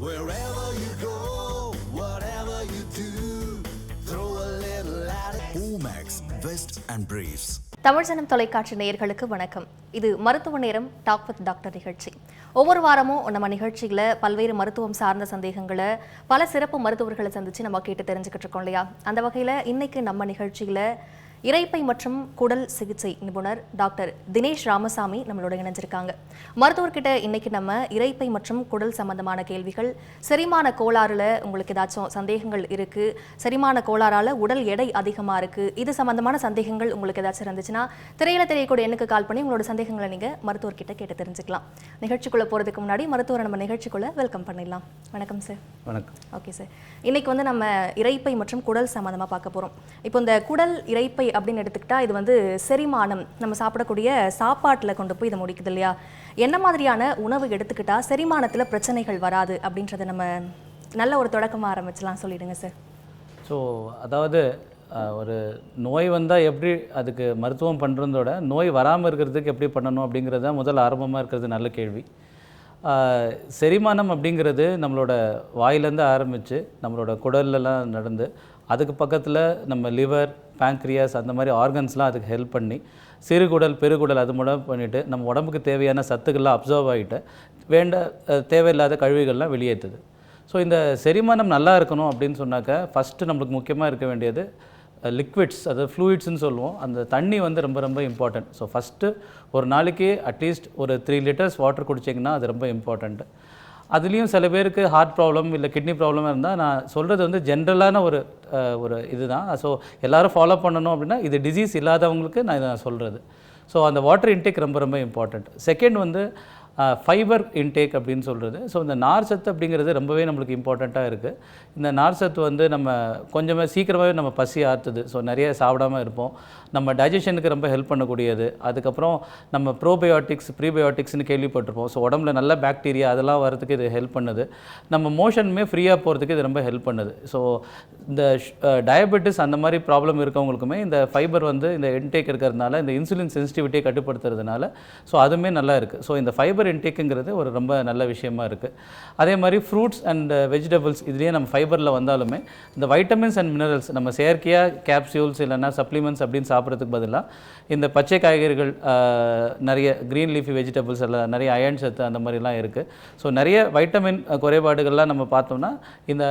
Wherever you go, whatever you do, throw a little at it. Omax, Vest and Briefs. Tamil ஜனம் தொலைக்காட்சி நேயர்களுக்கு வணக்கம். இது மருத்துவ நேரம் டாக் வித் டாக்டர் நிகழ்ச்சி. ஒவ்வொரு வாரமும் நம்ம நிகழ்ச்சியில் பல்வேறு மருத்துவம் சார்ந்த சந்தேகங்களை பல சிறப்பு மருத்துவர்களை சந்தித்து நம்ம கேட்டு தெரிஞ்சுக்கிட்டு இருக்கோம் இல்லையா? அந்த வகையில் இன்னைக்கு நம்ம நிகழ்ச்சியில் இரைப்பை மற்றும் குடல் சிகிச்சை நிபுணர் டாக்டர் தினேஷ் ராமசாமி நம்மளோட இணைஞ்சிருக்காங்க. மருத்துவர்கிட்ட இன்னைக்கு நம்ம இரைப்பை மற்றும் குடல் சம்பந்தமான கேள்விகள், செரிமான கோளாறுல உங்களுக்கு ஏதாச்சும் சந்தேகங்கள் இருக்கு, செரிமான கோளாறால உடல் எடை அதிகமா இருக்கு, இது சம்பந்தமான சந்தேகங்கள் உங்களுக்கு ஏதாச்சும் இருந்துச்சுன்னா திரையில தெரியக்கூடிய எண்ணுக்கு கால் பண்ணி உங்களோட சந்தேகங்களை நீங்க மருத்துவர்கிட்ட கேட்டு தெரிஞ்சுக்கலாம். நிகழ்ச்சிக்குள்ள போறதுக்கு முன்னாடி மருத்துவரை நம்ம நிகழ்ச்சிக்குள்ள வெல்கம் பண்ணிடலாம். வணக்கம் சார். வணக்கம். ஓகே சார், இன்னைக்கு நம்ம இரைப்பை மற்றும் குடல் சம்பந்தமா பார்க்க போறோம். இப்போ இந்த குடல் இரைப்பை அப்படின்னு எடுத்துக்கிட்டா இது செரிமானம், நம்ம சாப்பிடக்கூடிய சாப்பாட்டில் கொண்டு போய் இதை முடிக்குது இல்லையா? என்ன மாதிரியான உணவு எடுத்துக்கிட்டா செரிமானத்தில் பிரச்சனைகள் வராது அப்படின்றத நம்ம நல்ல ஒரு தொடக்கமாக ஆரம்பிச்சலாம், சொல்லிடுங்க சார். ஸோ அதாவது ஒரு நோய் வந்தால் எப்படி அதுக்கு மருத்துவம் பண்ணுறதோட நோய் வராமல் இருக்கிறதுக்கு எப்படி பண்ணணும் அப்படிங்கிறது தான் முதல் ஆரம்பமாக இருக்கிறது. நல்ல கேள்வி. செரிமானம் அப்படிங்கிறது நம்மளோட வாயிலேருந்து ஆரம்பித்து நம்மளோட குடல்லலாம் நடந்து அதுக்கு பக்கத்தில் நம்ம லிவர், பேங்க்ரியாஸ் அந்த மாதிரி ஆர்கன்ஸ்லாம் அதுக்கு ஹெல்ப் பண்ணி சிறுகுடல், பெருகுடல் அது மூலம் பண்ணிவிட்டு நம்ம உடம்புக்கு தேவையான சத்துக்கள்லாம் அப்சர்வ் ஆகிட்டு தேவையில்லாத கழிவுகள்லாம் வெளியேற்றுது. ஸோ இந்த செரிமானம் நல்லா இருக்கணும் அப்படின்னு சொன்னாக்க ஃபஸ்ட்டு நம்மளுக்கு முக்கியமாக இருக்க வேண்டியது லிக்விட்ஸ், அதாவது ஃப்ளூயிட்ஸ்னு சொல்லுவோம். அந்த தண்ணி ரொம்ப ரொம்ப இம்பார்ட்டன்ட். ஸோ ஃபஸ்ட்டு ஒரு நாளைக்கு அட்லீஸ்ட் ஒரு 3 லிட்டர்ஸ் வாட்டர் குடிச்சிங்கன்னா அது ரொம்ப இம்பார்ட்டண்ட்டு. அதுலேயும் சில பேருக்கு ஹார்ட் ப்ராப்ளம் இல்லை கிட்னி ப்ராப்ளம் இருந்தால் நான் சொல்கிறது ஜென்ரலான ஒரு இதுதான். ஸோ எல்லோரும் ஃபாலோ பண்ணணும் அப்படின்னா இது டிசீஸ் இல்லாதவங்களுக்கு நான் சொல்கிறது. ஸோ அந்த வாட்டர் இன்டேக் ரொம்ப ரொம்ப இம்பார்ட்டண்ட். செகண்ட் ஃபைபர் இன்டேக் அப்படின்னு சொல்கிறது. ஸோ இந்த நார் சத்து அப்படிங்கிறது ரொம்பவே நம்மளுக்கு இம்பார்ட்டண்ட்டாக இருக்குது. இந்த நார் சத்து நம்ம கொஞ்சமாக சீக்கிரமாகவே நம்ம பசி ஆற்றுது. ஸோ நிறைய சாப்பிடாமல் இருப்போம். நம்ம டைஜஷனுக்கு ரொம்ப ஹெல்ப் பண்ணக்கூடியது. அதுக்கப்புறம் நம்ம ப்ரோபயோட்டிக்ஸ், ப்ரீபயோட்டிக்ஸ்னு கேள்விப்பட்டிருப்போம். ஸோ உடம்புல நல்ல பாக்டீரியா அதெல்லாம் வரதுக்கு இது ஹெல்ப் பண்ணுது. நம்ம மோஷனுமே ஃப்ரீயாக போகிறதுக்கு இது ரொம்ப ஹெல்ப் பண்ணுது. ஸோ இந்த டயபெட்டிஸ் அந்த மாதிரி ப்ராப்ளம் இருக்கவங்களுக்குமே இந்த ஃபைபர் இந்த இன்டேக் இருக்கிறதுனால இந்த இன்சுலின் சென்சிட்டிவிட்டியை கட்டுப்படுத்துறதுனால ஸோ அதுவுமே நல்லா இருக்குது. ஸோ இந்த ஃபைபர் இன்டேக்குங்கிறது ஒரு ரொம்ப நல்ல விஷயமா இருக்குது. அதே மாதிரி ஃப்ரூட்ஸ் அண்ட் வெஜிடபிள்ஸ் இதுலேயே நம்ம ஃபைபரில் வந்தாலுமே இந்த வைட்டமின்ஸ் அண்ட் மினரல்ஸ் நம்ம செயற்கையாக கேப்சியூல்ஸ் இல்லைன்னா சப்ளிமெண்ட்ஸ் அப்படின்னு சாப்பிட்றதுக்கு பதிலாக இந்த பச்சை காய்கறிகள், நிறைய க்ரீன் லீஃபி வெஜிடபிள்ஸ் எல்லாம் நிறைய அயர்ன் சத்து அந்த மாதிரிலாம் இருக்குது. ஸோ நிறைய வைட்டமின் குறைபாடுகள்லாம் நம்ம பார்த்தோம்னா இந்த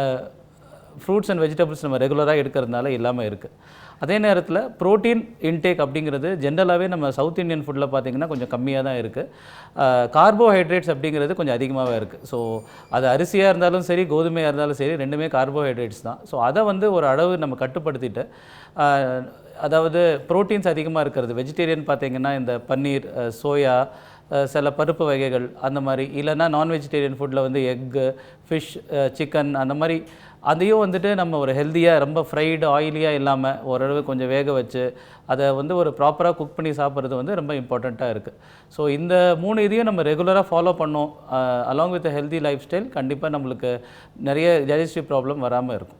ஃப்ரூட்ஸ் அண்ட் வெஜிடபிள்ஸ் நம்ம ரெகுலராக எடுக்கிறதுனால இல்லாமல் இருக்குது. அதே நேரத்தில் ப்ரோட்டீன் இன்டேக் அப்படிங்கிறது ஜென்ரலாகவே நம்ம சவுத் இந்தியன் ஃபுட்டில் பார்த்திங்கன்னா கொஞ்சம் கம்மியாக தான் இருக்குது. கார்போஹைட்ரேட்ஸ் அப்படிங்கிறது கொஞ்சம் அதிகமாகவே இருக்குது. ஸோ அது அரிசியாக இருந்தாலும் சரி, கோதுமையாக இருந்தாலும் சரி, ரெண்டுமே கார்போஹைட்ரேட்ஸ் தான். ஸோ அதை ஒரு அளவு நம்ம கட்டுப்படுத்திட்டு, அதாவது ப்ரோட்டீன்ஸ் அதிகமாக இருக்கிறது வெஜிடேரியன் பார்த்திங்கன்னா இந்த பன்னீர், சோயா, சில பருப்பு வகைகள் அந்த மாதிரி, இல்லைன்னா நான் வெஜிடேரியன் ஃபுட்டில் எக்கு, ஃபிஷ், சிக்கன் அந்த மாதிரி அதையும் நம்ம ஒரு ஹெல்த்தியாக ரொம்ப ஃப்ரைடு ஆயிலியாக இல்லாமல் ஓரளவு கொஞ்சம் வேக வச்சு அதை ஒரு ப்ராப்பராக குக் பண்ணி சாப்பிட்றது ரொம்ப இம்பார்ட்டண்ட்டாக இருக்குது. ஸோ இந்த 3 இதையும் நம்ம ரெகுலராக ஃபாலோ பண்ணோம் along with healthy life style, கண்டிப்பாக நம்மளுக்கு நிறைய டைஜஸ்டிவ் ப்ராப்ளம் வராமல் இருக்கும்.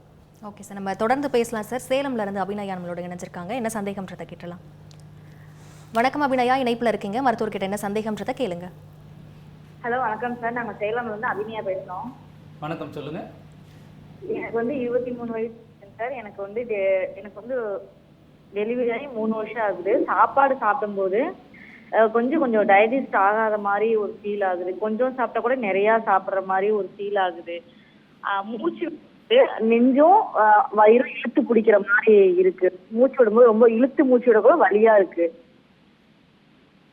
ஓகே சார், நம்ம தொடர்ந்து பேசலாம் சார். சேலம்லேருந்து அபிநயா நம்மளோட இணைஞ்சிருக்காங்க. என்ன சந்தேகம்ன்றதை கேட்டலாம். வணக்கம் அபிநயா, இணைப்பில் இருக்கீங்க. மருத்துவர்கிட்ட என்ன சந்தேகம்ன்றதை கேளுங்க. ஹலோ, வணக்கம் சார். நாங்கள் சேலம்லேருந்து அபிநயா பேசுகிறோம். வணக்கம், சொல்லுங்கள். எனக்கு 23 வயசு சார். எனக்கு டெலிவரி ஆகி 3 வருஷம் ஆகுது. சாப்பாடு சாப்பிடும்போது கொஞ்சம் டைஜஸ்ட் ஆகாத மாதிரி ஒரு ஃபீல் ஆகுது. கொஞ்சம் சாப்பிட்டா கூட நிறையா சாப்பிட்ற மாதிரி ஒரு ஃபீல் ஆகுது. மூச்சு நெஞ்சும் வயிறும் இழுத்து பிடிக்கிற மாதிரி இருக்கு. மூச்சு விடும்போது ரொம்ப இழுத்து மூச்சு விட கூட வலியா இருக்கு.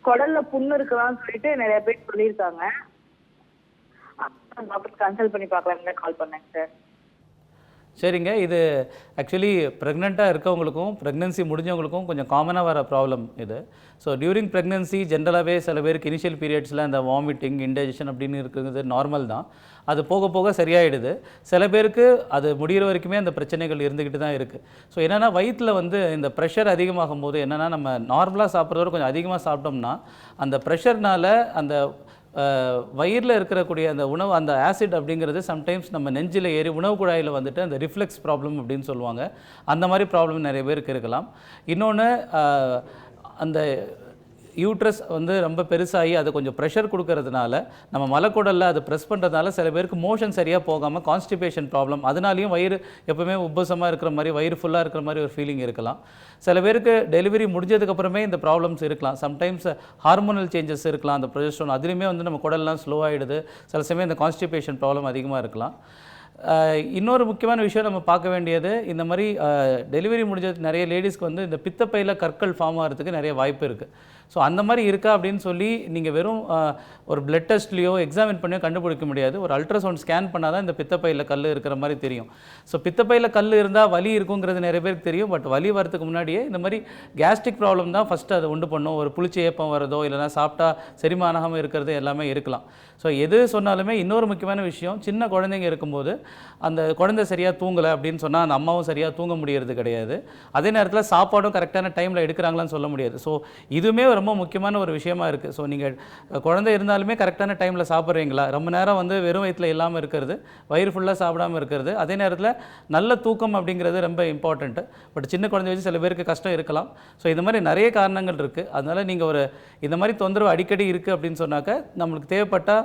குடல்ல புண்ணு இருக்கலாம்னு சொல்லிட்டு நிறைய பேர் சொல்லியிருக்காங்க. டாக்டர் கன்சல்ட் பண்ணி பார்க்கலாம்னு கால் பண்ணேங்க சார். சரிங்க, இது ஆக்சுவலி ப்ரெக்னெண்ட்டாக இருக்கவங்களுக்கும் ப்ரெக்னென்சி முடிஞ்சவங்களுக்கும் கொஞ்சம் காமனாக வர ப்ராப்ளம் இது. ஸோ டியூரிங் ப்ரெக்னென்சி ஜென்ரலாகவே சில பேருக்கு இனிஷியல் பீரியட்ஸில் இந்த வாமிட்டிங், இன்டைஜஷன் அப்படின்னு இருக்கிறது நார்மல் தான். அது போக போக சரியாயிடுது. சில பேருக்கு அது முடிகிற வரைக்குமே அந்த பிரச்சனைகள் இருந்துக்கிட்டு தான் இருக்குது. ஸோ என்னென்னா வயிற்றில் இந்த ப்ரெஷர் அதிகமாகும் போது என்னென்னா நம்ம நார்மலாக சாப்பிட்றத கொஞ்சம் அதிகமாக சாப்பிட்டோம்னா அந்த ப்ரெஷர்னால் அந்த வயிறில் இருக்கக்கூடிய அந்த உணவு, அந்த ஆசிட் அப்படிங்கிறது சம்டைம்ஸ் நம்ம நெஞ்சில் ஏறி உணவு குழாயில் அந்த ரிஃப்ளெக்ஸ் ப்ராப்ளம் அப்படின்னு சொல்லுவாங்க. அந்த மாதிரி ப்ராப்ளம் நிறைய பேருக்கு இருக்கலாம். இன்னொன்று அந்த யூட்ரஸ் வந்து ரொம்ப பெருசாகி அது கொஞ்சம் ப்ரெஷர் கொடுக்கறதுனால நம்ம மலைக்குடலில் அது ப்ரெஸ் பண்ணுறதுனால சில பேருக்கு மோஷன் சரியாக போகாமல் கான்ஸ்டிபேஷன் ப்ராப்ளம், அதனாலையும் வயிறு எப்பவுமே உப்பசமாக இருக்கிற மாதிரி வயிறு ஃபுல்லாக இருக்கிற மாதிரி ஒரு ஃபீலிங் இருக்கலாம். சில பேருக்கு டெலிவரி முடிஞ்சதுக்கப்புறமே இந்த ப்ராப்ளம்ஸ் இருக்கலாம். சம்டைம்ஸ் ஹார்மோனல் சேஞ்சஸ் இருக்கலாம். அந்த ப்ரொஜெஸ்ட்ரான் அதுலேயுமே வந்து நம்ம குடல்லாம் ஸ்லோ ஆகிடுது. சில சமயம் இந்த கான்ஸ்டிபேஷன் ப்ராப்ளம் அதிகமாக இருக்கலாம். இன்னொரு முக்கியமான விஷயம் நம்ம பார்க்க வேண்டியது, இந்த மாதிரி டெலிவரி முடிஞ்சது நிறைய லேடிஸ்க்கு வந்து இந்த பித்தப்பையில் கற்கள் ஃபார்ம் ஆகிறதுக்கு நிறைய வாய்ப்பு இருக்குது. ஸோ அந்த மாதிரி இருக்கா அப்படின்னு சொல்லி நீங்கள் வெறும் ஒரு பிளட் டெஸ்ட்லையோ எக்ஸாமின் பண்ணியோ கண்டுபிடிக்க முடியாது. ஒரு அல்ட்ராசவுண்ட் ஸ்கேன் பண்ணால் தான் இந்த பித்தப்பையில் கல் இருக்கிற மாதிரி தெரியும். ஸோ பித்தப்பையில் கல் இருந்தால் வலி இருக்குங்கிறது நிறைய பேருக்கு தெரியும். பட் வலி வரதுக்கு முன்னாடியே இந்த மாதிரி கேஸ்ட்ரிக் ப்ராப்ளம் தான் ஃபஸ்ட்டு அதை உண்டு பண்ணும். ஒரு புளிச்ச ஏப்பம் வரதோ இல்லைனா சாப்பிட்டா செரிமானமாக இருக்கிறது எல்லாமே இருக்கலாம். ஸோ எது சொன்னாலுமே இன்னொரு முக்கியமான விஷயம், சின்ன குழந்தைங்க இருக்கும்போது அந்த குழந்தை சரியாக தூங்கலை அப்படின்னு சொன்னால் அந்த அம்மாவும் சரியாக தூங்க முடியறது கிடையாது. அதே நேரத்தில் சாப்பாடும் கரெக்டான டைமில் எடுக்கிறாங்களான்னு சொல்ல முடியாது. ஸோ இதுவுமே ரொம்ப முக்கியமான ஒரு விஷயமா இருக்குது. ஸோ நீங்கள் குழந்தை இருந்தாலுமே கரெக்டான டைமில் சாப்பிட்றீங்களா, ரொம்ப நேரம் வந்து வெறும் வயிற்றில் இல்லாமல் இருக்கிறது, வயிறு ஃபுல்லாக சாப்பிடாமல் இருக்கிறது, அதே நேரத்தில் நல்ல தூக்கம் அப்படிங்கிறது ரொம்ப இம்பார்ட்டண்ட்டு. பட் சின்ன குழந்தை வச்சு சில பேருக்கு கஷ்டம் இருக்கலாம். ஸோ இந்த மாதிரி நிறைய காரணங்கள் இருக்குது. அதனால் நீங்கள் ஒரு இந்த மாதிரி தொந்தரவு அடிக்கடி இருக்குது அப்படின்னு சொன்னாக்க நம்மளுக்கு தேவைப்பட்டால்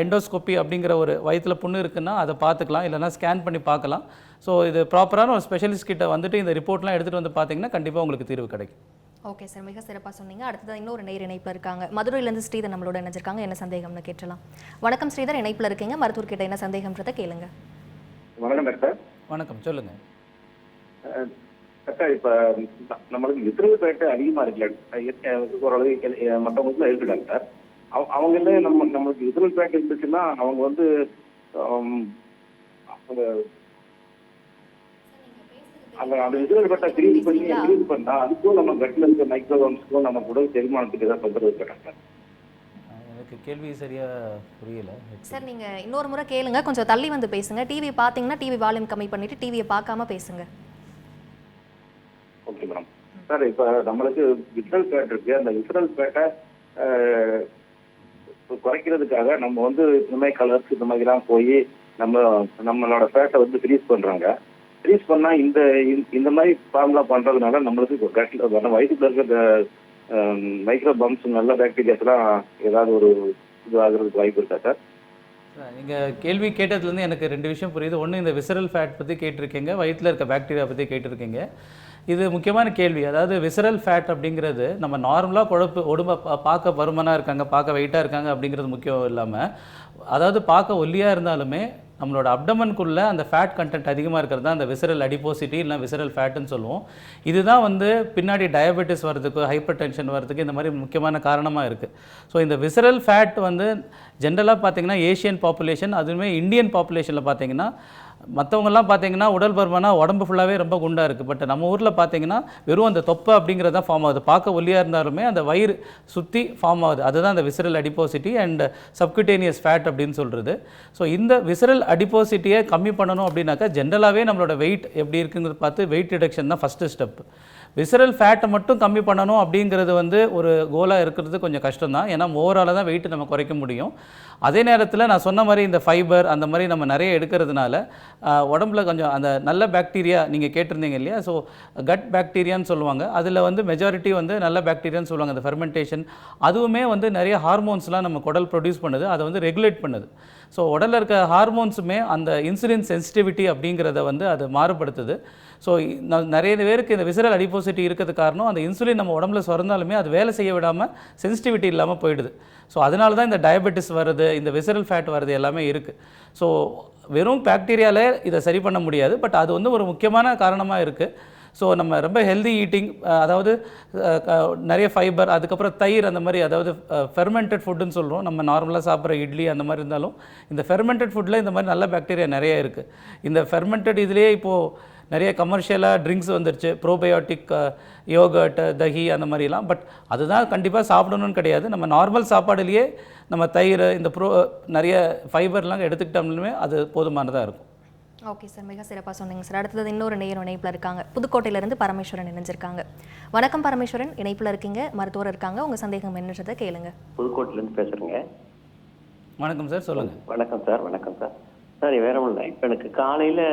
எண்டோஸ்கோப்பி அப்படிங்கிற ஒரு வயிற்றில் புண்ணு இருக்குன்னா அதை பார்த்துக்கலாம், இல்லைனா ஸ்கேன் பண்ணி பார்க்கலாம். ஸோ இது ப்ராப்பரான ஒரு ஸ்பெஷலிஸ்ட் கிட்ட வந்துட்டு இந்த ரிப்போர்ட்லாம் எடுத்துகிட்டு வந்து பார்த்தீங்கன்னா கண்டிப்பாக உங்களுக்கு தீர்வு கிடைக்கும். ஓகே சார், மிக சிறப்பாக சொன்னீங்க. அடுத்தது இன்னொரு நேர் இணைப்பில் இருக்காங்க. மதுரையிலேருந்து ஸ்ரீதர் நம்மளோட இணைஞ்சிருக்காங்க. என்ன சந்தேகம்னு கேட்டலாம். வணக்கம் ஸ்ரீதர், இணைப்பில் இருக்கீங்க. மருத்துவர்கிட்ட என்ன சந்தேகம்ன்றதை கேளுங்க. வணக்கம் டாக்டர். வணக்கம், சொல்லுங்கள் டாக்டர். இப்போ நம்மளுக்கு விசிறல் பேட்டு அதிகமாக இருக்குல்ல, ஓரளவு மற்றவங்களுக்குலாம் இருக்கு டாக்டர். அவங்களே நம்மளுக்கு விசிறல் பேட்டு இருந்துச்சுன்னா அவங்க வந்து அந்த விசிறல் பேட்டை கிரீஸ் பண்ணா அதுக்கும் நம்ம கட்டில் இருக்க மைக்ரோவம்ஸ்க்கும் நம்ம உடல் செரிமானத்துக்கு ஏதாவது தொந்தரவு இருக்கா டாக்டர்? எனக்கு கேள்வி சரியாக புரியல சார். நீங்கள் இன்னொரு முறை கேளுங்க, கொஞ்சம் தள்ளி வந்து பேசுங்க. டிவி பார்த்தீங்கன்னா டிவி வால்யூம் கம்மி பண்ணிவிட்டு டிவியை பார்க்காம பேசுங்க. Okay madam. சார், இப்போ நம்மளுக்கு விசிறல் பேட் இருக்கு. அந்த விசிறல் பேட்டை குறைக்கிறதுக்காக நம்ம வந்து இந்த மாதிரி கலர்ஸ் இந்த மாதிரிலாம் போய் நம்மளோட ஃபேட்டை வந்து ஃப்ரீஸ் பண்ணுறாங்க. ஃப்ரீஸ் பண்ணால் இந்த மாதிரி ஃபார்ம்லாம் பண்ணுறதுனால நம்மளுக்கு கட்டில் வயிற்றுல இருக்கிற மைக்ரோ பம்ப்ஸ் நல்ல பாக்டீரியாஸ்லாம் ஏதாவது ஒரு இது ஆகிறதுக்கு வாய்ப்பு இருக்கா சார்? நீங்கள் கேள்வி கேட்டதுலேருந்து எனக்கு 2 விஷயம் புரியுது. ஒன்று, இந்த விசரல் ஃபேட் பற்றி கேட்டிருக்கீங்க, வயிற்றில் இருக்க பாக்டீரியா பற்றி கேட்டிருக்கீங்க. இது முக்கியமான கேள்வி. அதாவது விசரல் ஃபேட் அப்படிங்கிறது நம்ம நார்மலாக உடம்பை பார்க்க பருமனாக இருக்காங்க, பார்க்க வெயிட்டாக இருக்காங்க அப்படிங்கிறது முக்கியம் இல்லாமல், அதாவது பார்க்க ஒல்லியாக இருந்தாலுமே நம்மளோட அப்டமனுக்குள்ளே அந்த ஃபேட் கண்டென்ட் அதிகமாக இருக்கிறது தான் அந்த விசரல் அடிப்போசிட்டி இல்லை விசரல் ஃபேட்டுன்னு சொல்லுவோம். இதுதான் வந்து பின்னாடி டயபெட்டிஸ் வரதுக்கு, ஹைப்பர் டென்ஷன் வரதுக்கு இந்த மாதிரி முக்கியமான காரணமாக இருக்குது. ஸோ இந்த விசரல் ஃபேட் வந்து ஜென்ரலாக பார்த்தீங்கன்னா ஏஷியன் பாப்புலேஷன், அதுவுமே இந்தியன் பாப்புலேஷனில் பார்த்தீங்கன்னா மற்றவங்கெல்லாம் பார்த்தீங்கன்னா உடல் பருமனாக உடம்பு ஃபுல்லாகவே ரொம்ப குண்டாக இருக்குது. பட் நம்ம ஊரில் பார்த்தீங்கன்னா வெறும் அந்த தொப்பை அப்படிங்கிறது தான் ஃபார்ம் ஆகுது. பார்க்க ஒல்லியாக இருந்தாலுமே அந்த வயிறு சுற்றி ஃபார்ம் ஆகுது. அதுதான் அந்த விசரல் அடிப்போசிட்டி அண்ட் சப்குட்டேனியஸ் ஃபேட் அப்படின்னு சொல்கிறது. ஸோ இந்த விசரல் அடிப்போசிட்டியை கம்மி பண்ணணும் அப்படின்னாக்கா ஜென்ரலாகவே நம்மளோட வெயிட் எப்படி இருக்குங்கிறது பார்த்து வெயிட் ரிடக்ஷன் தான் ஃபஸ்ட்டு ஸ்டெப். விசரல் ஃபேட்டை மட்டும் கம்மி பண்ணணும் அப்படிங்கிறது வந்து ஒரு கோலாக இருக்கிறது கொஞ்சம் கஷ்டம் தான். ஏன்னா ஓவராலாக தான் வெயிட் நம்ம குறைக்க முடியும். அதே நேரத்தில் நான் சொன்ன மாதிரி இந்த ஃபைபர் அந்த மாதிரி நம்ம நிறைய எடுக்கிறதுனால உடம்புல கொஞ்சம் அந்த நல்ல பாக்டீரியா நீங்கள் கேட்டிருந்தீங்க இல்லையா, ஸோ கட் பாக்டீரியான்னு சொல்லுவாங்க. அதில் வந்து மெஜாரிட்டி வந்து நல்ல பாக்டீரியான்னு சொல்லுவாங்க. அந்த ஃபெர்மெண்டேஷன் அதுவுமே வந்து நிறைய ஹார்மோன்ஸ்லாம் நம்ம குடல் ப்ரொடியூஸ் பண்ணுது, அதை வந்து ரெகுலேட் பண்ணுது. ஸோ உடலில் இருக்க ஹார்மோன்ஸுமே அந்த இன்சுலின் சென்சிட்டிவிட்டி அப்படிங்கிறத வந்து அது மாறுபடுத்துது. ஸோ நிறைய பேருக்கு இந்த விசரல் அடிப்போசிட்டி இருக்கிறது காரணம் அந்த இன்சுலின் நம்ம உடம்புல சுரந்தாலுமே அது வேலை செய்ய விடாமல் சென்சிட்டிவிட்டி இல்லாமல் போயிடுது. ஸோ அதனால தான் இந்த டயபெட்டிஸ் வருது, இந்த விசரல் ஃபேட் வருது எல்லாமே இருக்குது. ஸோ வெறும் பாக்டீரியாவில் இதை சரி பண்ண முடியாது, பட் அது வந்து ஒரு முக்கியமான காரணமாக இருக்குது. ஸோ நம்ம ரொம்ப ஹெல்தி ஈட்டிங், அதாவது நிறைய ஃபைபர், அதுக்கப்புறம் தயிர் அந்த மாதிரி, அதாவது ஃபெர்மெண்டட் ஃபுட்டுன்னு சொல்கிறோம். நம்ம நார்மலாக சாப்பிட்ற இட்லி அந்த மாதிரி இருந்தாலும் இந்த ஃபெர்மெண்டட் ஃபுட்டில் இந்த மாதிரி நல்ல பாக்டீரியா நிறைய இருக்குது. இந்த ஃபெர்மெண்டட் இதுலேயே இப்போது நிறைய கமர்ஷியலாக ட்ரிங்க்ஸ் வந்துருச்சு, ப்ரோபயோட்டிக், யோகர்ட், தஹி அந்த மாதிரிலாம். பட் அதுதான் கண்டிப்பாக சாப்பிடணும்னு கிடையாது. நம்ம நார்மல் சாப்பாடுலேயே நம்ம தயிர் இந்த நிறைய ஃபைபர்லாம் எடுத்துக்கிட்டோம்னுமே அது போதுமானதாக இருக்கும். ஓகே சார், மிக சிறப்பாக சொன்னீங்க சார். அடுத்தது இன்னொரு நேயர் இணைப்பில் இருக்காங்க. புதுக்கோட்டையிலேருந்து பரமேஸ்வரன் இணைஞ்சிருக்காங்க. வணக்கம் பரமேஸ்வரன், இணைப்பில் இருக்கீங்க, மருத்துவர் இருக்காங்க, உங்கள் சந்தேகம் என்னன்றதை கேளுங்க. புதுக்கோட்டையிலேருந்து பேசுகிறேங்க. வணக்கம் சார், சொல்லுங்கள். வணக்கம் சார். வணக்கம் சார். சார் வேற ஒன்றும் இல்லை, இப்போ எனக்கு காலையில்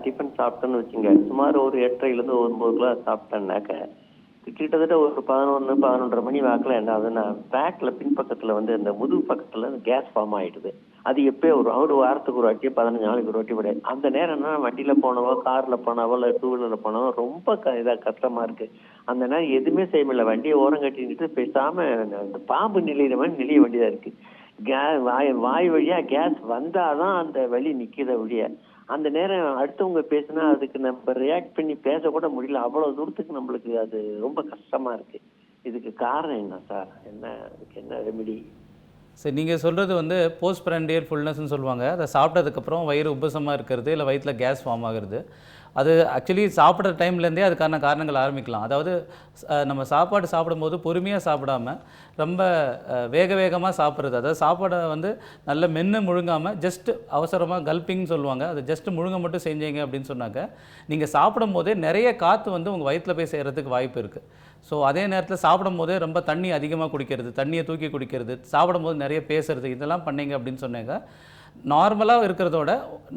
டிஃபன் சாப்பிட்டேன்னு வச்சுங்க, சுமார் ஒரு 8:30லேருந்து 9 சாப்பிட்டேன்னாக்க கிட்டத்தட்ட ஒரு 11, 11:30 மணி வாக்கில் என்ன ஆகுதுன்னா, பேக்கில் பின்பக்கத்தில் வந்து இந்த முதுகு பக்கத்தில் கேஸ் ஃபார்ம் ஆகிடுது. அது எப்போயோ ஒரு வாரத்துக்கு ஒரு வாட்டி, 15 நாளைக்கு ஒரு வாட்டி விட. அந்த நேரம்னா வண்டியில் போனவோ, காரில் போனவோ, இல்லை 2 வீலரில் போனவோ ரொம்ப இதாக கஷ்டமாக இருக்குது. அந்த நேரம் எதுவுமே செய்ய முடியல. வண்டியை ஓரம் கட்டிக்கிட்டு பேசாமல் அந்த பாம்பு நெளிகிற மாதிரி நெளிய வேண்டியதாக இருக்குது. வாய் வழியாக கேஸ் வந்தால் தான் அந்த வலி நிற்கிற வழிய. அந்த நேரம் அடுத்தவங்க பேசினா அதுக்கு நம்ம ரியாக்ட் பண்ணி பேசக்கூட முடியல. அவ்வளோ தூரத்துக்கு நம்மளுக்கு அது ரொம்ப கஷ்டமாக இருக்குது. இதுக்கு காரணம் என்ன சார்? அதுக்கு என்ன ரெமெடி? சரி, நீங்கள் சொல்கிறது வந்து போஸ்ட் பிராண்டியர் ஃபுல்னஸ்ன்னு சொல்லுவாங்க. அதை சாப்பிட்டதுக்கப்புறம் வயிறு உபசமாக இருக்கிறது, இல்லை வயிற்றில் கேஸ் ஃபார்ம் ஆகுறது. அது ஆக்சுவலி சாப்பிட்ற டைம்லேருந்தே அதுக்கான காரணங்கள் ஆரம்பிக்கலாம். அதாவது நம்ம சாப்பாடு சாப்பிடும்போது பொறுமையாக சாப்பிடாமல் ரொம்ப வேகமாக சாப்பிட்றது. அதாவது சாப்பாடை வந்து நல்ல மென்று முழுங்காமல் ஜஸ்ட் அவசரமாக கல்பிங்னு சொல்லுவாங்க. அதை ஜஸ்ட்டு முழுங்க மட்டும் செஞ்சீங்க அப்படின்னு சொன்னாக்க நீங்கள் சாப்பிடும் போதே நிறைய காற்று வந்து உங்கள் வயிற்றில் போய் சேர்கிறதுக்கு வாய்ப்பு இருக்குது. ஸோ அதே நேரத்தில் சாப்பிடும் போதே ரொம்ப தண்ணி அதிகமாக குடிக்கிறது, தண்ணியை தூக்கி குடிக்கிறது, சாப்பிடும்போது நிறைய பேசுறது, இதெல்லாம் பண்ணீங்க அப்படின்னு சொன்னாங்க நார்மலாக இருக்கிறதோட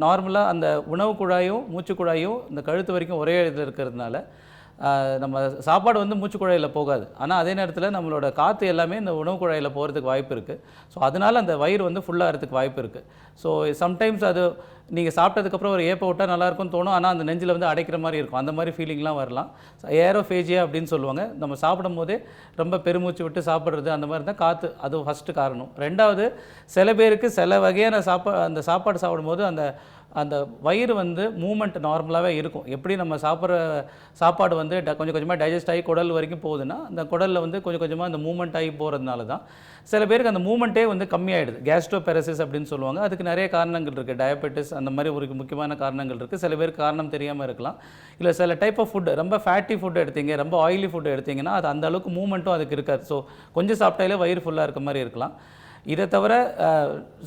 நார்மலாக அந்த உணவு குழாயும் மூச்சு குழாயும் இந்த கழுத்து வரைக்கும் ஒரே இதில் இருக்கிறதுனால நம்ம சாப்பாடு வந்து மூச்சு குழாயில் போகாது. ஆனால் அதே நேரத்தில் நம்மளோட காற்று எல்லாமே இந்த உணவு குழாயில் போகிறதுக்கு வாய்ப்பு இருக்குது. ஸோ அதனால் அந்த வயிறு வந்து ஃபுல்லாகிறதுக்கு வாய்ப்பு இருக்குது. ஸோ சம்டைம்ஸ் அது நீங்கள் சாப்பிட்டதுக்கப்புறம் ஒரு ஏப்பை விட்டால் நல்லாயிருக்கும்னு தோணும். ஆனால் அந்த நெஞ்சில் வந்து அடைக்கிற மாதிரி இருக்கும். அந்த மாதிரி ஃபீலிங்லாம் வரலாம். ஏரோஃபேஜியா அப்படின்னு சொல்லுவாங்க. நம்ம சாப்பிடும் போதே ரொம்ப பெருமூச்சு விட்டு சாப்பிட்றது, அந்த மாதிரி தான் காற்று, அது ஃபஸ்ட்டு காரணம். ரெண்டாவது, சில பேருக்கு சில வகையான அந்த சாப்பாடு சாப்பிடும்போது அந்த வயிறு வந்து மூமெண்ட் நார்மலாகவே இருக்கும். எப்படி நம்ம சாப்பிட்ற சாப்பாடு வந்து கொஞ்சம் கொஞ்சமாக டைஜஸ்ட் ஆகி குடல் வரைக்கும் போகுதுன்னா, அந்த குடலில் வந்து கொஞ்சம் கொஞ்சமாக அந்த மூமெண்ட் ஆகி போகிறதுனால தான் சில பேருக்கு அந்த மூமெண்ட்டே வந்து கம்மியாயிடுது. கேஸ்ட்ரோபெரசிஸ் அப்படின்னு சொல்லுவாங்க. அதுக்கு நிறைய காரணங்கள் இருக்குது. டயபெட்டிஸ் அந்த மாதிரி ஒரு முக்கியமான காரணங்கள் இருக்குது. சில பேருக்கு காரணம் தெரியாமல் இருக்கலாம். இல்லை சில டைப் ஆஃப் ஃபுட், ரொம்ப ஃபேட்டி ஃபுட் எடுத்தீங்க, ரொம்ப ஆயிலி ஃபுட் எடுத்திங்கன்னா அது அந்த அளவுக்கு மூமெண்ட்டும் அதுக்கு இருக்காது. ஸோ கொஞ்சம் சாப்பிட்டாலே வயிறு ஃபுல்லாக இருக்க மாதிரி இருக்கலாம். இதை தவிர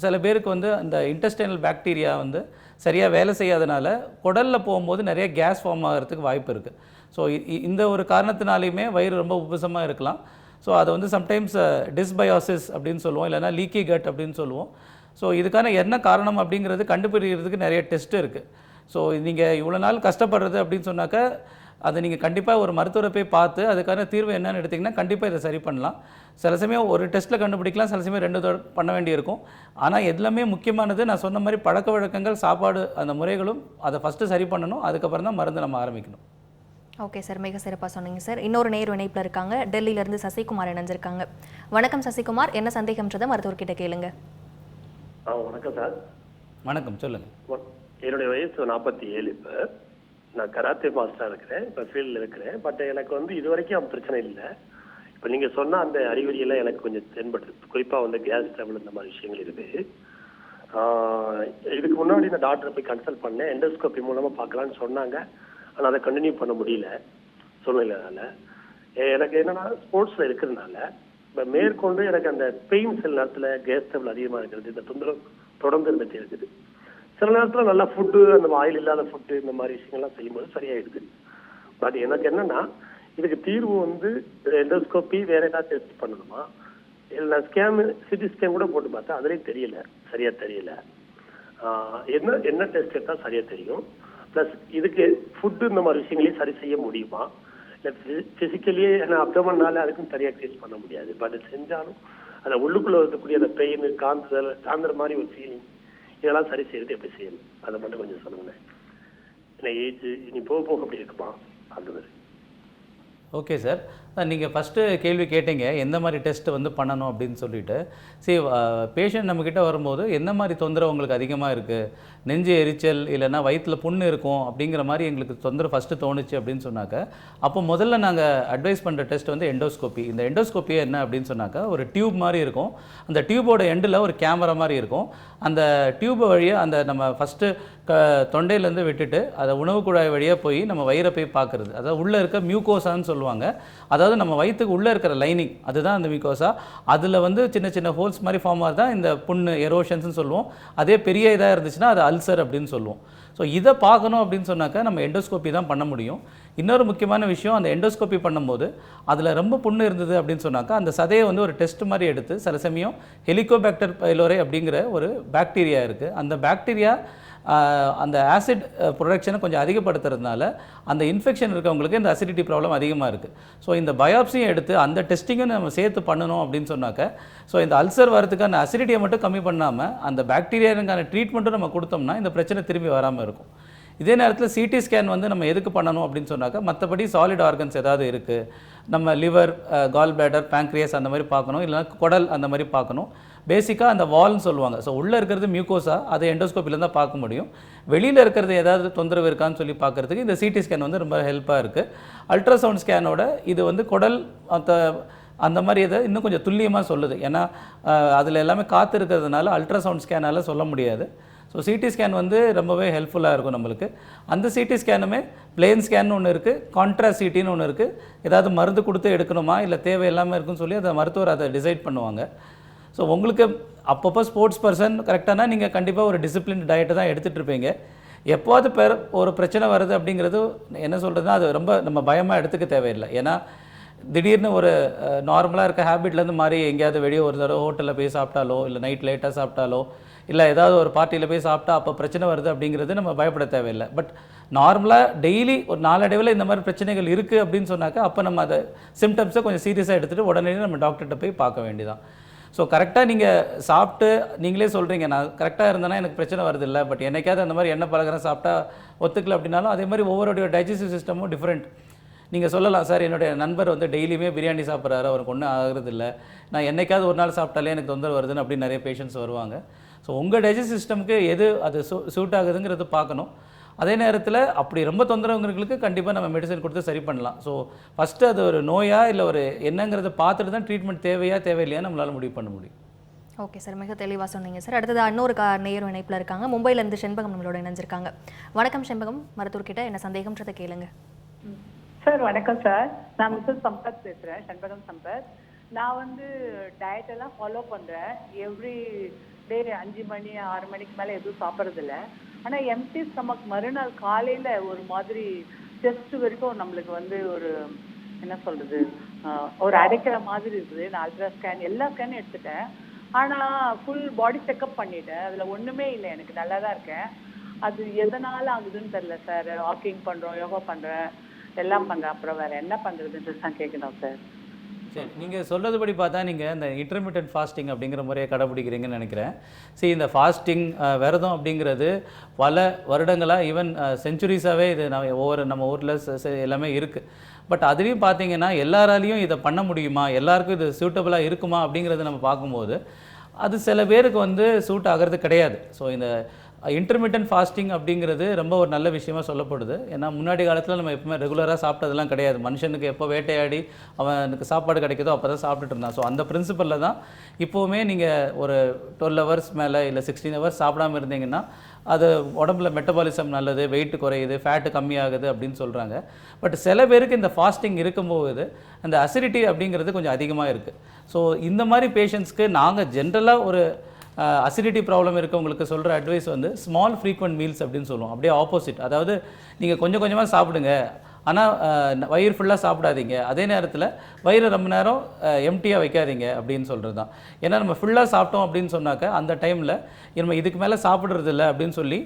சில பேருக்கு வந்து அந்த இன்டெஸ்டைனல் பாக்டீரியா வந்து சரியாக வேலை செய்யாதனால குடலில் போகும்போது நிறைய கேஸ் ஃபார்ம் ஆகிறதுக்கு வாய்ப்பு இருக்குது. ஸோ இந்த ஒரு காரணத்தினாலையுமே வயிறு ரொம்ப உபசமாக இருக்கலாம். ஸோ அதை வந்து சம்டைம்ஸ் டிஸ்பயோசிஸ் அப்படின்னு சொல்லுவோம், இல்லைனா லீக்கி கட் அப்படின்னு சொல்லுவோம். ஸோ இதுக்கான என்ன காரணம் அப்படிங்கிறது கண்டுபிடிக்கிறதுக்கு நிறைய டெஸ்ட் இருக்குது. ஸோ நீங்கள் இவ்வளோ நாள் கஷ்டப்படுறது அப்படின்னு சொன்னாக்க அதை நீங்கள் கண்டிப்பாக ஒரு மருத்துவரை போய் பார்த்து அதுக்கான தீர்வு என்னென்னு எடுத்திங்கன்னா கண்டிப்பாக இதை சரி பண்ணலாம். சில சமயம் ஒரு டெஸ்ட்டில் கண்டுபிடிக்கலாம், சில சமயம் 2 பண்ண வேண்டியிருக்கும். ஆனால் எல்லாமே முக்கியமானது நான் சொன்ன மாதிரி பழக்க வழக்கங்கள், சாப்பாடு, அந்த முறைகளும் அதை ஃபஸ்ட்டு சரி பண்ணணும். அதுக்கப்புறம் தான் மருந்து நம்ம ஆரம்பிக்கணும். ஓகே சார், மிக சிறப்பாக சொன்னீங்க சார். இன்னொரு நேர் இணைப்பில் இருக்காங்க. டெல்லியிலேருந்து சசிகுமார் இணைஞ்சிருக்காங்க. வணக்கம் சசிகுமார், என்ன சந்தேகம்ன்றதை மருத்துவர்கிட்ட கேளுங்க. வணக்கம் சார். வணக்கம், சொல்லுங்கள். என்னுடைய வயசு 47. இப்போ நான் கராத்தே மாஸ்டராக இருக்கிறேன், இப்போ ஃபீல்டில் இருக்கிறேன். பட் எனக்கு வந்து இது வரைக்கும் அந்த பிரச்சனை இல்லை. இப்போ நீங்கள் சொன்ன அந்த அறிகுறியெல்லாம் எனக்கு கொஞ்சம் தென்படுது. குறிப்பாக வந்து கேஸ் ட்ரபிள் இந்த மாதிரி விஷயங்கள் இருக்குது. இதுக்கு முன்னாடி நான் டாக்டரை போய் கன்சல்ட் பண்ணேன். எண்டோஸ்கோபி மூலமாக பார்க்கலான்னு சொன்னாங்க. ஆனால் அதை கண்டினியூ பண்ண முடியல சூழ்நிலைனால. எனக்கு என்னென்னா ஸ்போர்ட்ஸில் இருக்கிறதுனால இப்போ மேற்கொண்டு எனக்கு அந்த பெயின் சில நேரத்தில் கேஸ் ட்ரபிள் அதிகமாக இருக்கிறது, இந்த தொந்தரவு தொடர்ந்து இருந்துகிட்டே இருக்குது. சில நேரத்தில் நல்லா ஃபுட்டு, அந்த ஆயில் இல்லாத ஃபுட்டு, இந்த மாதிரி விஷயங்கள்லாம் செய்யும்போது சரியாயிடுது. பட் எனக்கு என்னன்னா இதுக்கு தீர்வு வந்து எண்டோஸ்கோபி வேற ஏதாவது டெஸ்ட் பண்ணணுமா, இல்லை ஸ்கேன், சிடி ஸ்கேன் கூட போட்டு பார்த்தா அதுலேயும் தெரியல, சரியா தெரியல. என்ன டெஸ்ட் எடுத்தால் சரியா தெரியும். ப்ளஸ் இதுக்கு ஃபுட்டு இந்த மாதிரி விஷயங்களையும் சரி செய்ய முடியுமா, இல்லை ஃபிசிக்கலியே ஏன்னா அப்டமன்னால அதுக்கும் சரியாக டெஸ்ட் பண்ண முடியாது. பட் செஞ்சாலும் அந்த உள்ளுக்குள்ளே இருக்கக்கூடிய அந்த பெயின், காந்துற மாதிரி ஒரு ஃபீலிங், இதெல்லாம் சரி செய்யறது எப்படி செய்யணும் அதை மட்டும் கொஞ்சம் சொல்லுங்களேன். ஏன்னா ஏஜ் இனி போக போக அப்படி இருக்குமா அந்த மாதிரி. ஓகே சார், நீங்கள் ஃபஸ்ட்டு கேள்வி கேட்டீங்க எந்த மாதிரி டெஸ்ட்டு வந்து பண்ணணும் அப்படின்னு சொல்லிட்டு. சரி, பேஷண்ட் நம்மக்கிட்ட வரும்போது எந்த மாதிரி தொந்தரவு உங்களுக்கு அதிகமாக இருக்குது, நெஞ்சு எரிச்சல் இல்லைன்னா வயிற்றில் புண்ணு இருக்கும் அப்படிங்கிற மாதிரி எங்களுக்கு தொந்தரவு ஃபஸ்ட்டு தோணுச்சு அப்படின்னு சொன்னாக்க, அப்போ முதல்ல நாங்கள் அட்வைஸ் பண்ணுற டெஸ்ட் வந்து எண்டோஸ்கோப்பி. இந்த எண்டோஸ்கோப்பி என்ன அப்படின்னு சொன்னாக்கா ஒரு டியூப் மாதிரி இருக்கும். அந்த டியூபோட எண்டில் ஒரு கேமரா மாதிரி இருக்கும். அந்த டியூப் வழியாக அந்த நம்ம ஃபஸ்ட்டு தொண்டையிலேருந்து விட்டுட்டு அதை உணவு குழாய் வழியாக போய் நம்ம வயிறை போய் பார்க்குறது. அதாவது உள்ளே இருக்க மியூகோசான்னு சொல்லுவாங்க. அதாவது நம்ம வயிற்றுக்கு உள்ளே இருக்கிற லைனிங், அதுதான் அந்த மியூகோசா. அதில் வந்து சின்ன சின்ன ஹோல்ஸ் மாதிரி ஃபார்ம் ஆகுது தான் இந்த புண்ணு, எரோஷன்ஸ்னு சொல்லுவோம். அதே பெரிய இதாக இருந்துச்சுன்னா அது அல்சர் அப்படின்னு சொல்லுவோம். ஸோ இதை பார்க்கணும் அப்படின்னு சொன்னாக்கா நம்ம எண்டோஸ்கோப்பி தான் பண்ண முடியும். இன்னொரு முக்கியமான விஷயம், அந்த எண்டோஸ்கோப்பி பண்ணும்போது அதில் ரொம்ப புண்ணு இருந்தது அப்படின்னு சொன்னாக்கா அந்த சதையை வந்து ஒரு டெஸ்ட் மாதிரி எடுத்து, சில சமயம் ஹெலிகோபாக்டர் பைலோரே அப்படிங்கிற ஒரு பாக்டீரியா இருக்குது. அந்த பாக்டீரியா அந்த ஆசிட் ப்ரொடக்ஷனை கொஞ்சம் அதிகப்படுத்துறதுனால அந்த இன்ஃபெக்ஷன் இருக்கவங்களுக்கு இந்த அசிடிட்டி ப்ராப்ளம் அதிகமாக இருக்குது. ஸோ இந்த பயாப்சியும் எடுத்து அந்த டெஸ்டிங்கும் நம்ம சேர்த்து பண்ணணும் அப்படின்னு சொன்னாக்க, ஸோ இந்த அல்சர் வரதுக்கான அசிடிட்டியை மட்டும் கம்மி பண்ணாமல் அந்த பாக்டீரியாவுக்கான ட்ரீட்மெண்ட்டும் நம்ம கொடுத்தோம்னா இந்த பிரச்சனை திரும்பி வராமல் இருக்கும். இதே நேரத்தில் சிடி ஸ்கேன் வந்து நம்ம எதுக்கு பண்ணணும் அப்படின்னு சொன்னாக்கா, மற்றபடி சாலிட் ஆர்கன்ஸ் ஏதாவது இருக்குது, நம்ம லிவர், கால் பிளாடர், பேங்க்ரியஸ் அந்த மாதிரி பார்க்கணும், இல்லைனா குடல் அந்த மாதிரி பார்க்கணும். பேசிக்காக அந்த வால்னு சொல்லுவாங்க. ஸோ உள்ளே இருக்கிறது மியூக்கோசா, அதை எண்டோஸ்கோப்பில் தான் பார்க்க முடியும். வெளியில் இருக்கிறது ஏதாவது தொந்தரவு இருக்கான்னு சொல்லி பார்க்குறதுக்கு இந்த சிடி ஸ்கேன் வந்து ரொம்ப ஹெல்ப்பாக இருக்குது. அல்ட்ராசவுண்ட் ஸ்கேனோட இது வந்து குடல் அந்த மாதிரி இதை இன்னும் கொஞ்சம் துல்லியமாக சொல்லுது. ஏன்னா அதில் எல்லாமே காற்று இருக்கிறதுனால அல்ட்ராசவுண்ட் ஸ்கேனால் சொல்ல முடியாது. ஸோ சிடி ஸ்கேன் வந்து ரொம்பவே ஹெல்ப்ஃபுல்லாக இருக்கும் நம்மளுக்கு. அந்த சிடி ஸ்கேனுமே பிளேன் ஸ்கேன் ஒன்று இருக்குது, கான்ட்ராஸ்ட் சிட்டின்னு ஒன்று இருக்குது. ஏதாவது மருந்து கொடுத்து எடுக்கணுமா இல்லை தேவை எல்லாமே இருக்குன்னு சொல்லி அதை மருத்துவர் அதை டிசைட் பண்ணுவாங்க. ஸோ உங்களுக்கு அப்பப்போ ஸ்போர்ட்ஸ் பர்சன் கரெக்டானா நீங்கள் கண்டிப்பாக ஒரு டிசிப்ளின் டயட்டை தான் எடுத்துகிட்டு இருப்பீங்க. எப்போது ஒரு பிரச்சனை வருது அப்படிங்கிறது என்ன சொல்கிறதுனா, அது ரொம்ப நம்ம பயமாக எடுத்துக்க தேவையில்லை. ஏன்னா திடீர்னு ஒரு நார்மலாக இருக்க ஹேபிட்லேருந்து மாறி எங்கேயாவது வெளியே ஒரு தடவை ஹோட்டலில் போய் சாப்பிட்டாலோ இல்லை நைட் லேட்டாக சாப்பிட்டாலோ இல்லை ஏதாவது ஒரு பார்ட்டியில் போய் சாப்பிட்டா அப்போ பிரச்சனை வருது அப்படிங்கிறது நம்ம பயப்பட தேவையில்லை. பட் நார்மலாக டெய்லி ஒரு நாளடைவில் இந்த மாதிரி பிரச்சனைகள் இருக்குது அப்படின்னு சொன்னாக்கா அப்போ நம்ம அதை சிம்டம்ஸை கொஞ்சம் சீரியஸாக எடுத்துகிட்டு உடனே நம்ம டாக்டர்கிட்ட போய் பார்க்க வேண்டியதான். ஸோ கரெக்டாக நீங்கள் சாப்பிட்டு நீங்களே சொல்கிறீங்க, நான் கரெக்டாக இருந்தேன்னா எனக்கு பிரச்சனை வருது இல்லை, பட் என்னைக்காவது அந்த மாதிரி எண்ணெய் பலகாரம் சாப்பிட்டா ஒத்துக்கல அப்படின்னாலும் அதே மாதிரி ஒவ்வொருடைய டைஜஸ்டிவ் சிஸ்டமும் டிஃப்ரெண்ட். நீங்கள் சொல்லலாம், சார் என்னுடைய நண்பர் வந்து டெய்லியுமே பிரியாணி சாப்பிட்றாரு, அவருக்கு ஒன்றும் ஆகிறது இல்லை, நான் என்னைக்காவது ஒரு நாள் சாப்பிட்டாலே எனக்கு தொந்தரவு வருதுன்னு அப்படின்னு நிறைய பேஷண்ட்ஸ் வருவாங்க. ஸோ உங்கள் டைஜஸ்டிவ் சிஸ்டமுக்கு எது அது சூட் ஆகுதுங்கிறது பார்க்கணும். அதே நேரத்தில் அப்படி ரொம்ப தொந்தரவுங்களுக்கு கண்டிப்பாக நம்ம மெடிசன் கொடுத்து சரி பண்ணலாம். ஸோ ஃபஸ்ட்டு அது ஒரு நோயா இல்லை ஒரு என்னங்கிறத பார்த்துட்டு தான் ட்ரீட்மெண்ட் தேவையா தேவையில்லையா நம்மளால் முடிவு பண்ண முடியும். ஓகே சார், மிக தெளிவாக சொன்னீங்க சார். அடுத்தது இன்னொரு நேயர் இணைப்பில் இருக்காங்க. மும்பையிலேருந்து செண்பகம் நம்மளோட இணைஞ்சிருக்காங்க. வணக்கம் செண்பகம், மருத்துவர்கிட்ட என்ன சந்தேகம்ன்றதை கேளுங்க. சார் வணக்கம் சார், நான் மிஸ்ஸஸ் சம்பத் பேசுகிறேன், செண்பகம் சம்பத். நான் வந்து டயட் எல்லாம் ஃபாலோ பண்ணுறேன். எவ்ரி டே 5 மணி 6 மணிக்கு மேலே எதுவும் சாப்பிட்றதில்ல. ஆனால் எம்டி ஸ்டமக் மறுநாள் காலையில் ஒரு மாதிரி டெஸ்ட் வரைக்கும் நம்மளுக்கு வந்து ஒரு என்ன சொல்கிறது, ஒரு அடைக்கிற மாதிரி இருக்குது. நான் அல்ட்ரா ஸ்கேன் எல்லா ஸ்கேனும் எடுத்துட்டேன். ஆனால் ஃபுல் பாடி செக்அப் பண்ணிட்டேன், அதில் ஒன்றுமே இல்லை, எனக்கு நல்லா தான் இருக்கேன். அது எதனால் ஆகுதுன்னு தெரில சார். வாக்கிங் பண்ணுறோம், யோகா பண்ணுறேன், எல்லாம் பண்ணுறேன், அப்புறம் வேறு என்ன பண்ணுறதுன்றது தான் கேட்கணும் சார். சரி, நீங்கள் சொல்கிறதுபடி பார்த்தா நீங்கள் இந்த இன்டர்மீடியன்ட் ஃபாஸ்டிங் அப்படிங்கிற முறையை கடைப்பிடிக்கிறீங்கன்னு நினைக்கிறேன். சரி, இந்த ஃபாஸ்டிங் விரதம் அப்படிங்கிறது பல வருடங்களாக ஈவன் செஞ்சுரிஸாகவே இது நம்ம ஊரில் எல்லாமே இருக்குது. பட் அதுலேயும் பார்த்தீங்கன்னா எல்லாராலையும் இதை பண்ண முடியுமா, எல்லாருக்கும் இது சூட்டபுளாக இருக்குமா அப்படிங்கிறத நம்ம பார்க்கும்போது அது சில பேருக்கு வந்து சூட் ஆகிறது கிடையாது. ஸோ இந்த இன்டர்மீடியன்ட் ஃபாஸ்டிங் அப்படிங்கிறது ரொம்ப ஒரு நல்ல விஷயமா சொல்லப்படுது. ஏன்னா முன்னாடி காலத்தில் நம்ம எப்பவுமே ரெகுலராக சாப்பிட்டதெல்லாம் கிடையாது. மனுஷனுக்கு எப்போ வேட்டையாடி அவனுக்கு சாப்பாடு கிடைக்குதோ அப்போ தான் சாப்பிட்டுட்டு இருந்தான். ஸோ அந்த பிரின்சிபலில் தான் இப்போவுமே நீங்கள் ஒரு 12 ஹவர்ஸ் மேலே இல்லை 16 ஹவர்ஸ் சாப்பிடாமல் இருந்தீங்கன்னா அது உடம்புல மெட்டபாலிசம் நல்லது, வெயிட் குறையுது, ஃபேட்டு கம்மியாகுது அப்படின்னு சொல்கிறாங்க. பட் சில பேருக்கு இந்த ஃபாஸ்டிங் இருக்கும்போது அந்த அசிடிட்டி அப்படிங்கிறது கொஞ்சம் அதிகமாக இருக்குது. ஸோ இந்த மாதிரி பேஷண்ட்ஸ்க்கு நாங்கள் ஜென்ரலாக ஒரு அசிடிட்டி ப்ராப்ளம் இருக்கவங்களுக்கு சொல்கிற அட்வைஸ் வந்து ஸ்மால் ஃப்ரீக்வெண்ட் மீல்ஸ் அப்படின்னு சொல்லுவோம். அப்படியே ஆப்போசிட். அதாவது நீங்கள் கொஞ்சம் கொஞ்சமாக சாப்பிடுங்க, ஆனால் வயிறு ஃபுல்லாக சாப்பிடாதீங்க. அதே நேரத்தில் வயிறு ரொம்ப நேரம் எம்டியாக வைக்காதீங்க அப்படின்னு சொல்கிறது தான். ஏன்னா நம்ம ஃபுல்லாக சாப்பிட்டோம் அப்படின்னு சொன்னாக்க அந்த டைமில் நம்ம இதுக்கு மேலே சாப்பிட்றது இல்லை அப்படின்னு சொல்லி,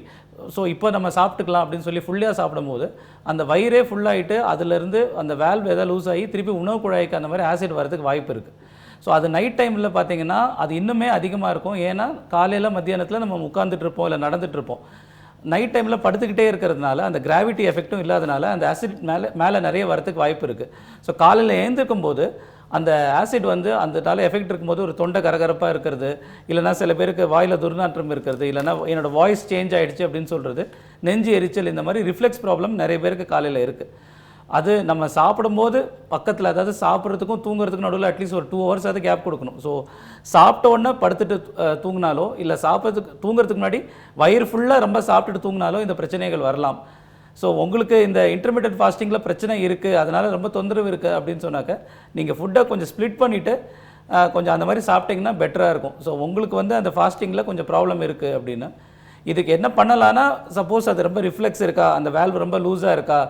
ஸோ இப்போ நம்ம சாப்பிட்டுக்கலாம் அப்படின்னு சொல்லி ஃபுல்லாக சாப்பிடும்போது அந்த வயிறே ஃபுல்லாகிட்டு அதுலேருந்து அந்த வேல்வ் எதாவது லூஸ் ஆகி திருப்பி உணவு குழாய்க்கு அந்த மாதிரி ஆசிட் வரதுக்கு வாய்ப்பு இருக்குது. ஸோ அது நைட் டைமில் பார்த்தீங்கன்னா அது இன்னுமே அதிகமாக இருக்கும். ஏன்னா காலையில் மத்தியானத்தில் நம்ம உட்காந்துட்ருப்போம் இல்லை நடந்துகிட்ருப்போம். நைட் டைமில் படுத்துக்கிட்டே இருக்கிறதுனால அந்த கிராவிட்டி எஃபெக்ட்டும் இல்லாதனால அந்த ஆசிட் மேலே நிறைய வரத்துக்கு வாய்ப்பு இருக்குது. ஸோ காலையில் எழுந்திருக்கும் போது அந்த ஆசிட் வந்து அந்த எஃபெக்ட் இருக்கும்போது ஒரு தொண்டை கரகரப்பாக இருக்கிறது, இல்லைனா சில பேருக்கு வாயில் துர்நாற்றம் இருக்கிறது, இல்லைனா என்னோடய வாய்ஸ் சேஞ்ச் ஆகிடுச்சு அப்படின்னு சொல்கிறது, நெஞ்சு எரிச்சல், இந்த மாதிரி ரிஃப்ளெக்ஸ் ப்ராப்ளம் நிறைய பேருக்கு காலையில் இருக்குது. அது நம்ம சாப்பிடும்போது பக்கத்தில், அதாவது சாப்பிட்றதுக்கும் தூங்குறதுக்கும் நடுவில் அட்லீஸ்ட் ஒரு 2 ஹவர்ஸ் அது கேப் கொடுக்கணும். ஸோ சாப்பிட்ட உடனே படுத்துட்டு தூங்கினாலோ இல்லை தூங்குறதுக்கு முன்னாடி வயிறு ஃபுல்லாக ரொம்ப சாப்பிட்டுட்டு தூங்கினாலோ இந்த பிரச்சனைகள் வரலாம். ஸோ உங்களுக்கு இந்த இன்டர்மீடியட் ஃபாஸ்டிங்கில் பிரச்சனை இருக்குது, அதனால் ரொம்ப தொந்தரவு இருக்குது அப்படின்னு சொன்னாக்க நீங்கள் ஃபுட்டை கொஞ்சம் ஸ்ப்ளிட் பண்ணிவிட்டு கொஞ்சம் அந்த மாதிரி சாப்பிட்டிங்கன்னா பெட்டராக இருக்கும். ஸோ உங்களுக்கு வந்து அந்த ஃபாஸ்டிங்கில் கொஞ்சம் ப்ராப்ளம் இருக்குது அப்படின்னா இதுக்கு என்ன பண்ணலான்னா, சப்போஸ் அது ரொம்ப ரிஃப்ளெக்ஸ் இருக்கா, அந்த வேல்வ் ரொம்ப லூஸாக இருக்கா,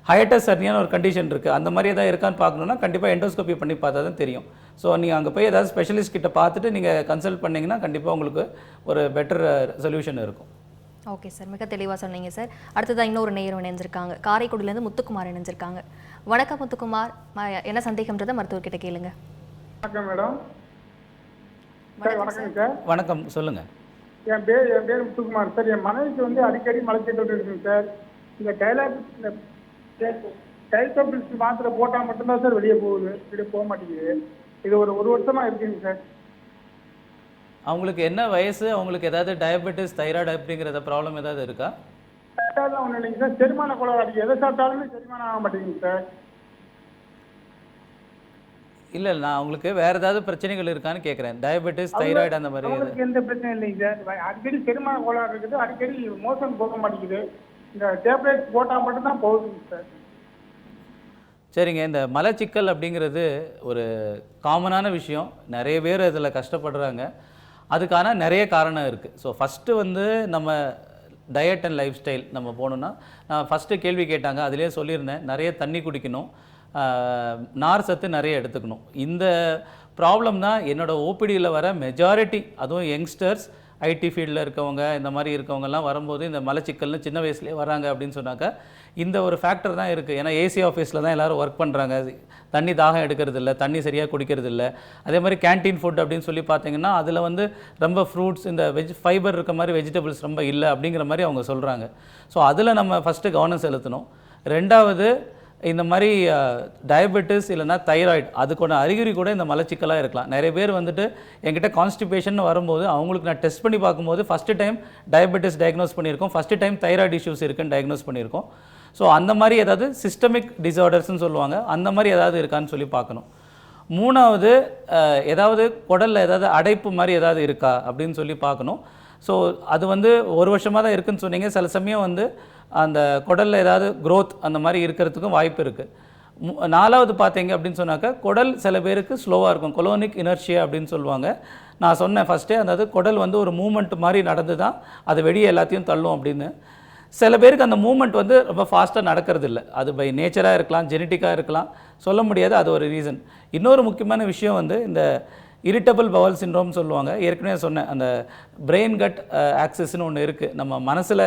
ஹைட்டஸ் சரியான ஒரு கண்டிஷன் இருக்குது, அந்த மாதிரி எதாவது இருக்கான்னு பார்க்கணுன்னா கண்டிப்பாக எண்டோஸ்கோப்பி பண்ணி பார்த்தா தான் தெரியும். ஸோ நீங்கள் அங்கே போய் ஏதாவது ஸ்பெஷலிஸ்ட் கிட்ட பார்த்துட்டு நீங்கள் கன்சல்ட் பண்ணிங்கன்னா கண்டிப்பாக உங்களுக்கு ஒரு பெட்டர் சொல்யூஷன் இருக்கும். ஓகே சார், மிக தெளிவாக சொன்னீங்க சார். அடுத்ததான் இன்னொரு நேயர் இணைஞ்சிருக்காங்க. காரைக்குடியிலேருந்து முத்துக்குமார் இணைஞ்சிருக்காங்க. வணக்கம் முத்துக்குமார், என்ன சந்தேகம்ன்றதை மருத்துவர்கிட்ட கேளுங்க. வணக்கம் மேடம். வணக்கம் சார். வணக்கம், சொல்லுங்கள். என் பேர் முத்துக்குமார் சார். என் மனைவிக்கு வந்து அடிக்கடி மலைச்சிட்டு இருக்குங்க சார். இந்த டைலோபிள்ஸ் மாத்திரை போட்டால் மட்டும்தான் சார் வெளியே போக மாட்டேங்குது. இது ஒரு வருஷமா இருக்குங்க சார். அவங்களுக்கு என்ன வயசு? அவங்களுக்கு ஏதாவது டயபெட்டிஸ், தைராய்டு அப்படிங்கிறத ப்ராப்ளம் ஏதாவது இருக்கா? ஒன்றும் இல்லைங்க சார். செரிமான கோளாறு எதை சாப்பிட்டாலுமே செரிமானம் ஆக மாட்டேங்குது சார். இல்லை, நான் அவங்களுக்கு வேறு ஏதாவது பிரச்சனைகள் இருக்கான்னு கேட்குறேன். டயபெட்டிஸ், தைராய்டு அந்த மாதிரி எந்த பிரச்சனையும் இல்லைங்க சார். அடிக்கடி செரிமான கோளாறு இருக்குது, அடிக்கடி மோசம் போக மாட்டேங்குது. இந்த டேப்லெட்ஸ் போட்டால் மட்டும்தான் போகுதுங்க சார். சரிங்க. இந்த மலச்சிக்கல் அப்படிங்கிறது ஒரு காமனான விஷயம். நிறைய பேர் இதில் கஷ்டப்படுறாங்க. அதுக்கான நிறைய காரணம் இருக்குது. ஸோ ஃபஸ்ட்டு வந்து நம்ம டயட் அண்ட் லைஃப் ஸ்டைல் நம்ம போகணுன்னா, நான் ஃபஸ்ட்டு கேள்வி கேட்டாங்க, அதிலே சொல்லியிருந்தேன், நிறைய தண்ணி குடிக்கணும், நார் சத்து நிறைய எடுத்துக்கணும். இந்த ப்ராப்ளம் தான் என்னோடய ஓபிடியில் வர மெஜாரிட்டி, அதுவும் யங்ஸ்டர்ஸ், ஐடி ஃபீல்டில் இருக்கவங்க, இந்த மாதிரி இருக்கவங்கெல்லாம் வரும்போது இந்த மலச்சிக்கல்னு சின்ன வயசுலேயே வராங்க அப்படின்னு சொன்னாக்கா இந்த ஒரு ஃபேக்டர் தான் இருக்குது. ஏன்னா ஏசி ஆஃபீஸில் தான் எல்லோரும் ஒர்க் பண்ணுறாங்க, தண்ணி தாகம் எடுக்கிறது இல்லை, தண்ணி சரியாக குடிக்கிறது இல்லை. அதே மாதிரி கேன்டீன் ஃபுட் அப்படின்னு சொல்லி பார்த்தீங்கன்னா அதில் வந்து ரொம்ப ஃப்ரூட்ஸ், இந்த ஃபைபர் இருக்க மாதிரி வெஜிடபிள்ஸ் ரொம்ப இல்லை அப்படிங்கிற மாதிரி அவங்க சொல்கிறாங்க. ஸோ அதில் நம்ம ஃபஸ்ட்டு கவனம் செலுத்தணும். ரெண்டாவது, இந்த மாதிரி டயபெட்டிஸ் இல்லைனா தைராய்டு, அதுக்கான அறிகுறி கூட இந்த மலச்சிக்கலாக இருக்கலாம். நிறைய பேர் வந்துட்டு என்கிட்ட கான்ஸ்டிபேஷன் வரும்போது அவங்களுக்கு நான் டெஸ்ட் பண்ணி பார்க்கும்போது ஃபஸ்ட்டு டைம் டயபெட்டிஸ் டயக்னோஸ் பண்ணியிருக்கோம், ஃபஸ்ட்டு டைம் தைராய்டு இஷ்யூஸ் இருக்குன்னு டயக்னோஸ் பண்ணியிருக்கோம். ஸோ அந்த மாதிரி ஏதாவது சிஸ்டமிக் டிஸார்டர்ஸ்னு சொல்லுவாங்க, அந்த மாதிரி ஏதாவது இருக்கான்னு சொல்லி பார்க்கணும். மூணாவது, ஏதாவது குடலில் ஏதாவது அடைப்பு மாதிரி ஏதாவது இருக்கா அப்படின்னு சொல்லி பார்க்கணும். ஸோ அது வந்து ஒரு வருஷமாக தான் இருக்குதுன்னு சொன்னீங்க. சில சமயம் வந்து அந்த குடலில் ஏதாவது க்ரோத் அந்த மாதிரி இருக்கிறதுக்கும் வாய்ப்பு இருக்குது. நாலாவது பார்த்தீங்க அப்படின்னு சொன்னாக்கா, குடல் சில பேருக்கு ஸ்லோவாக இருக்கும், கொலோனிக் இனர்ஷியா அப்படின்னு சொல்லுவாங்க. நான் சொன்னேன் ஃபஸ்ட்டே, அதாவது குடல் வந்து ஒரு மூமெண்ட் மாதிரி நடந்து தான் அது வெளியே எல்லாத்தையும் தள்ளும் அப்படின்னு. சில பேருக்கு அந்த மூமெண்ட் வந்து ரொம்ப ஃபாஸ்ட்டாக நடக்கிறது இல்லை. அது பை நேச்சராக இருக்கலாம், ஜெனட்டிக்காக இருக்கலாம், சொல்ல முடியாது. அது ஒரு ரீசன். இன்னொரு முக்கியமான விஷயம் வந்து இந்த இரிட்டபிள் பவல் சிண்ட்ரோம் சொல்லுவாங்க. ஏற்கனவே சொன்னேன், அந்த பிரெயின் கட் ஆக்சஸ்ன்னு ஒன்று இருக்குது. நம்ம மனசில்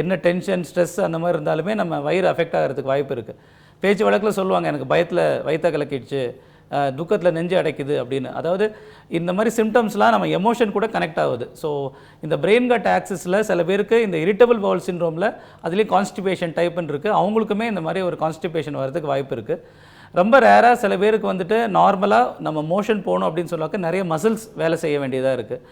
என்ன டென்ஷன், ஸ்ட்ரெஸ் அந்த மாதிரி இருந்தாலுமே நம்ம வயிறு அஃபெக்ட் ஆகிறதுக்கு வாய்ப்பு இருக்குது. பேச்சு வழக்கில் சொல்லுவாங்க, எனக்கு பயத்தில் வயிற்ற கலக்கிடுச்சு, துக்கத்தில் நெஞ்சு அடைக்குது அப்படின்னு. அதாவது இந்த மாதிரி சிம்டம்ஸ்லாம் நம்ம எமோஷன் கூட கனெக்ட் ஆகுது. ஸோ இந்த பிரெயின் கட் ஆக்சஸில் சில பேருக்கு இந்த இரிட்டபிள் பவல் சிண்ட்ரோமில் அதுலேயும் கான்ஸ்டிபேஷன் டைப்புன்னு இருக்குது. அவங்களுக்குமே இந்த மாதிரி ஒரு கான்ஸ்டிபேஷன் வரதுக்கு வாய்ப்பு இருக்குது. ரொம்ப ரேராக சில பேருக்கு வந்துட்டு நார்மலாக நம்ம மோஷன் போகணும் அப்படின்னு சொன்னாக்க நிறைய மசில்ஸ் வேலை செய்ய வேண்டியதாக இருக்குது.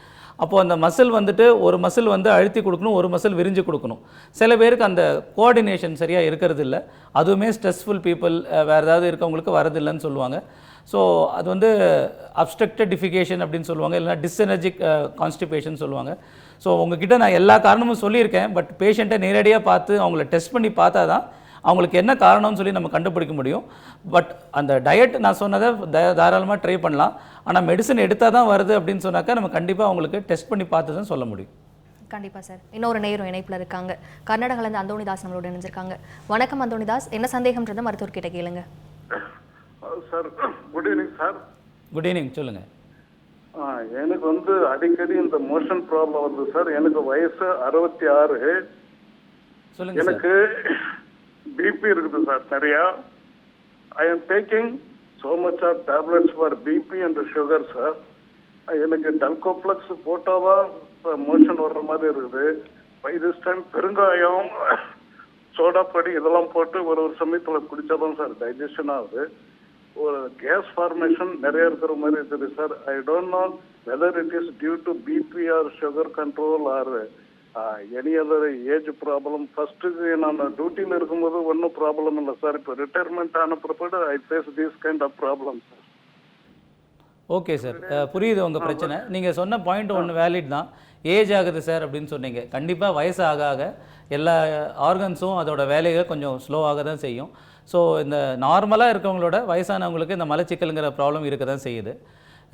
அப்போது அந்த மசில் வந்துட்டு ஒரு மசில் வந்து அழுத்தி கொடுக்கணும், ஒரு மசில் விரிஞ்சு கொடுக்கணும். சில பேருக்கு அந்த கோஆர்டினேஷன் சரியாக இருக்கிறது இல்லை. அதுவுமே ஸ்ட்ரெஸ்ஃபுல் பீப்புள், வேறு ஏதாவது இருக்கவங்களுக்கு வரதில்லைன்னு சொல்லுவாங்க. ஸோ அது வந்து அப்ஸ்ட்ரக்டட் டிஃபிகேஷன் அப்படின்னு சொல்லுவாங்க, இல்லைனா டிஸ்எனர்ஜிக் கான்ஸ்டிபேஷன் சொல்லுவாங்க. ஸோ உங்ககிட்ட நான் எல்லா காரணமும் சொல்லியிருக்கேன். பட் பேஷண்ட்டை நேரடியாக பார்த்து அவங்கள டெஸ்ட் பண்ணி பார்த்தா தான் அவங்களுக்கு என்ன காரணம்னு சொல்லி நம்ம கண்டுபிடிக்க முடியும். பட் அந்த டயட் நான் சொன்னதை தாராளமாக ட்ரை பண்ணலாம். ஆனால் மெடிசன் எடுத்தால் தான் வருது அப்படின்னு சொன்னாக்கா நம்ம கண்டிப்பாக அவங்களுக்கு டெஸ்ட் பண்ணி பார்த்து தான் சொல்ல முடியும். கண்டிப்பாக சார். இன்னொரு நேரம் இணைப்பில் இருக்காங்க. கர்நாடகாலேருந்து அந்தோணிதாஸ் நம்மளோட இணைஞ்சிருக்காங்க. வணக்கம் அந்தோணிதாஸ், என்ன சந்தேகம்ன்றதை மருத்துவர்கிட்ட கேளுங்க. Sir, good evening sir. Good evening, சொல்லுங்கள். எனக்கு வந்து அடிக்கடி இந்த மோஷன் ப்ராப்ளம் வருது சார். எனக்கு வயசு 66. சொல்லுங்கள். எனக்கு பிபி இருக்குது சார் நிறையா. I am taking so much of tablets for BP and sugar sir. எனக்கு டல்கோப்ளக்ஸ் போட்டாதான் மோஷன் வர்ற மாதிரி இருக்குது. பை திஸ் டைம் பெருங்காயம், சோடாப்பொடி இதெல்லாம் போட்டு ஒரு சமயத்தில் குடிச்சாதான் சார் டைஜஷன் ஆகுது. ஒரு கேஸ் ஃபார்மேஷன் நிறைய இருக்கிற மாதிரி இருக்குது sir. I don't know whether it is due to BP or sugar control or any other age problem. ஃபர்ஸ்ட்டுக்கு நான் டியூட்டியில் இருக்கும்போது ஒன்றும் ப்ராப்ளம் இல்லை சார். இப்போ ரிட்டையர்மெண்ட் ஆன பிற்பாடு I face this kind of problem sir. Okay sir, புரியுது உங்கள் பிரச்சனை. நீங்கள் சொன்ன பாயிண்ட் ஒன்று வேலிட் தான். ஏஜ் ஆகுது சார் அப்படின்னு சொன்னீங்க. கண்டிப்பாக வயசு ஆக ஆக எல்லா ஆர்கன்ஸும் அதோட வேலையை கொஞ்சம் ஸ்லோவாக தான் செய்யும். ஸோ இந்த நார்மலாக இருக்கவங்களோட வயசானவங்களுக்கு இந்த மலச்சிக்கலுங்கிற ப்ராப்ளம் இருக்க தான் செய்யுது.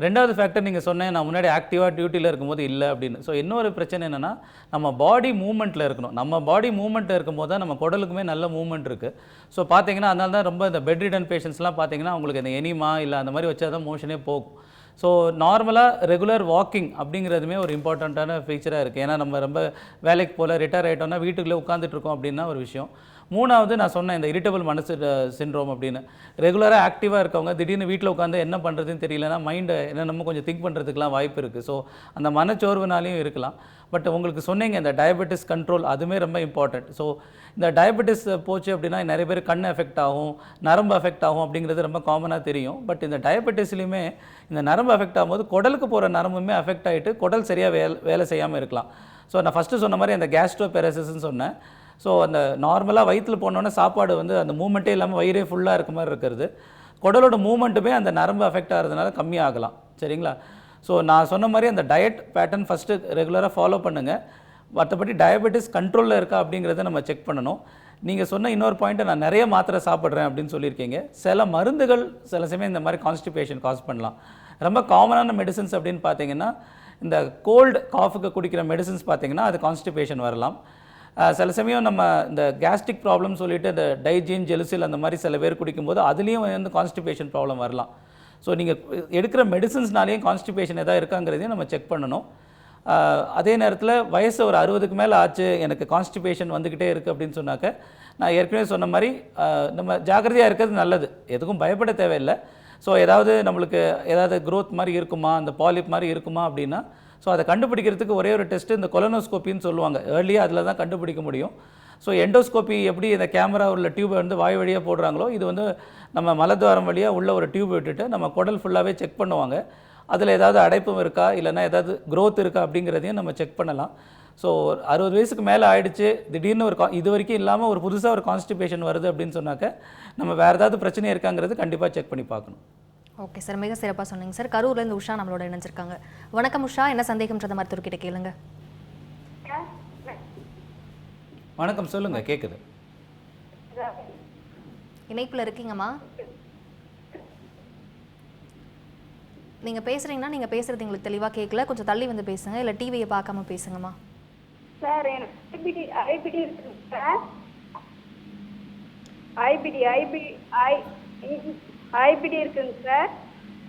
ரெண்டாவது ஃபேக்டர் நீங்கள் சொன்னேன், நான் முன்னாடி ஆக்டிவாக டியூட்டியில் இருக்கும்போது இல்லை அப்படின்னு. ஸோ இன்னொரு பிரச்சனை என்னென்னா, நம்ம பாடி மூவ்மெண்ட்டில் இருக்கணும். நம்ம பாடி மூவ்மெண்ட்டில் இருக்கும்போது தான் நம்ம குடலுக்குமே நல்ல மூவ்மெண்ட் இருக்குது. ஸோ பார்த்தீங்கன்னா அதனால தான் ரொம்ப இந்த பெட் ரிடன் பேஷண்ட்ஸ்லாம் பார்த்தீங்கன்னா அவங்களுக்கு இந்த எனிமா இல்லை அந்த மாதிரி வச்சா தான் மோஷனே போகும். ஸோ நார்மலாக ரெகுலர் வாக்கிங் அப்படிங்கிறதுமே ஒரு இம்பார்ட்டண்ட்டான ஃபீச்சராக இருக்குது. ஏன்னா நம்ம ரொம்ப வேலைக்கு போல் ரிட்டையர் ஆகிட்டோம்னா வீட்டுக்குள்ளே உட்காந்துட்ருக்கோம் அப்படின்னா ஒரு விஷயம். மூணாவது நான் சொன்னேன் இந்த இரிட்டபிள் மனசு சின்ரோம் அப்படின்னு. ரெகுலராக ஆக்டிவாக இருக்கவங்க திடீர்னு வீட்டில் உட்காந்து என்ன பண்ணுறதுன்னு தெரியலனா மைண்டை என்னென்னமோ கொஞ்சம் திங்க் பண்ணுறதுக்குலாம் வாய்ப்பு இருக்குது. ஸோ அந்த மனச்சோர்வுனாலையும் இருக்கலாம். பட் உங்களுக்கு சொன்னீங்க இந்த டயபெட்டிஸ் கண்ட்ரோல் அதுவுமே ரொம்ப இம்பார்ட்டண்ட். ஸோ இந்த டயபெட்டிஸ் போச்சு அப்படின்னா நிறைய பேர் கண் எஃபெக்ட் ஆகும், நரம்பு எஃபெக்ட் ஆகும் அப்படிங்கிறது ரொம்ப காமனாக தெரியும். பட் இந்த டயபெட்டிஸ்லையுமே இந்த நரம்பு எஃபெக்ட் ஆகும்போது குடலுக்கு போகிற நரம்புமே எஃபெக்ட் ஆகிட்டு குடல் சரியாக வேலை செய்யாமல் இருக்கலாம். ஸோ நான் ஃபஸ்ட்டு சொன்ன மாதிரி அந்த கேஸ்ட்ரோபெரசிஸ்ன்னு சொன்னேன். ஸோ அந்த நார்மலாக வயிற்றில் போனோன்னே சாப்பாடு வந்து அந்த மூமெண்ட்டே இல்லாமல் வயிறே ஃபுல்லாக இருக்க மாதிரி இருக்கிறது. குடலோட மூமெண்ட்டுமே அந்த நரம்பு அஃபெக்ட் ஆகிறதுனால கம்மியாகலாம். சரிங்களா? ஸோ நான் சொன்ன மாதிரி அந்த டயட் பேட்டர்ன் ஃபஸ்ட்டு ரெகுலராக ஃபாலோ பண்ணுங்கள். மற்றபடி டயபெட்டிஸ் கண்ட்ரோலில் இருக்கா அப்படிங்கிறத நம்ம செக் பண்ணணும். நீங்கள் சொன்ன இன்னொரு பாயிண்ட்டை நான் நிறைய மாத்திரை சாப்பிட்றேன் அப்படின்னு சொல்லியிருக்கீங்க. சில மருந்துகள் சில சமயம் இந்த மாதிரி கான்ஸ்டிபேஷன் காஸ் பண்ணலாம். ரொம்ப காமனான மெடிசன்ஸ் அப்படின்னு பார்த்தீங்கன்னா இந்த கோல்டு காஃபுக்கு குடிக்கிற மெடிசன்ஸ் பார்த்தீங்கன்னா அது கான்ஸ்டிபேஷன் வரலாம். சில சமயம் நம்ம இந்த கேஸ்ட்ரிக் ப்ராப்ளம் சொல்லிட்டு இந்த டைஜின் ஜெலுசில் அந்த மாதிரி சில பேர் குடிக்கும்போது அதுலேயும் வந்து கான்ஸ்டிபேஷன் ப்ராப்ளம் வரலாம். ஸோ நீங்கள் எடுக்கிற மெடிசன்ஸ்னாலேயும் கான்ஸ்டிபேஷன் எதாவது இருக்காங்கிறதையும் நம்ம செக் பண்ணணும். அதே நேரத்தில் வயசு ஒரு 60க்கு மேலே ஆச்சு எனக்கு கான்ஸ்டிபேஷன் வந்துக்கிட்டே இருக்குது அப்படின்னு சொன்னாக்க நான் ஏற்கனவே சொன்ன மாதிரி நம்ம ஜாக்கிரதையாக இருக்கிறது நல்லது. எதுக்கும் பயப்பட தேவையில்லை. ஸோ ஏதாவது நம்மளுக்கு ஏதாவது க்ரோத் மாதிரி இருக்குமா, அந்த பாலிப் மாதிரி இருக்குமா அப்படின்னா ஸோ அதை கண்டுபிடிக்கிறதுக்கு ஒரே ஒரு டெஸ்ட்டு இந்த கொலனோஸ்கோப்பின்னு சொல்லுவாங்க. ஏர்லியாக அதில் தான் கண்டுபிடிக்க முடியும். ஸோ எண்டோஸ்கோப்பி எப்படி இந்த கேமரா உள்ள டியூபை வந்து வாய் வழியாக போடுறாங்களோ இது வந்து நம்ம மலத்வாரம் வழியாக உள்ள ஒரு டியூப் விட்டுட்டு நம்ம குடல் ஃபுல்லாகவே செக் பண்ணுவாங்க. அதில் ஏதாவது அடைப்பும் இருக்கா இல்லைனா ஏதாவது க்ரோத் இருக்கா அப்படிங்கிறதையும் நம்ம செக் பண்ணலாம். ஸோ 60 வயசுக்கு மேலே ஆகிடுச்சு திடீர்னு ஒரு இது வரைக்கும் இல்லாமல் ஒரு புதுசாக ஒரு கான்ஸ்டிபேஷன் வருது அப்படின்னு சொன்னாக்க நம்ம வேறு ஏதாவது பிரச்சனை இருக்காங்கிறது கண்டிப்பாக செக் பண்ணி பார்க்கணும். ஓகே சார், மிக சிறப்பாக சொன்னீங்க சார். கரூர்லேருந்து உஷா நம்மளோட இணைஞ்சிருக்காங்க. வணக்கம் உஷா, என்ன சந்தேகம்ன்றத மருத்துவர்கிட்ட கேளுங்க. வணக்கம், சொல்லுங்க, கேட்குது. இணைப்பில் இருக்கீங்கம்மா? நீங்கள் பேசுகிறீங்கன்னா நீங்கள் பேசுகிறது எங்களுக்கு தெளிவாக கேட்கல, கொஞ்சம் தள்ளி வந்து பேசுங்க, இல்லை டிவியை பார்க்காம பேசுங்கம்மா. சார் எனக்கு ஐபிடி இருக்குங்க சார். ஐபிடி இருக்குங்க சார்.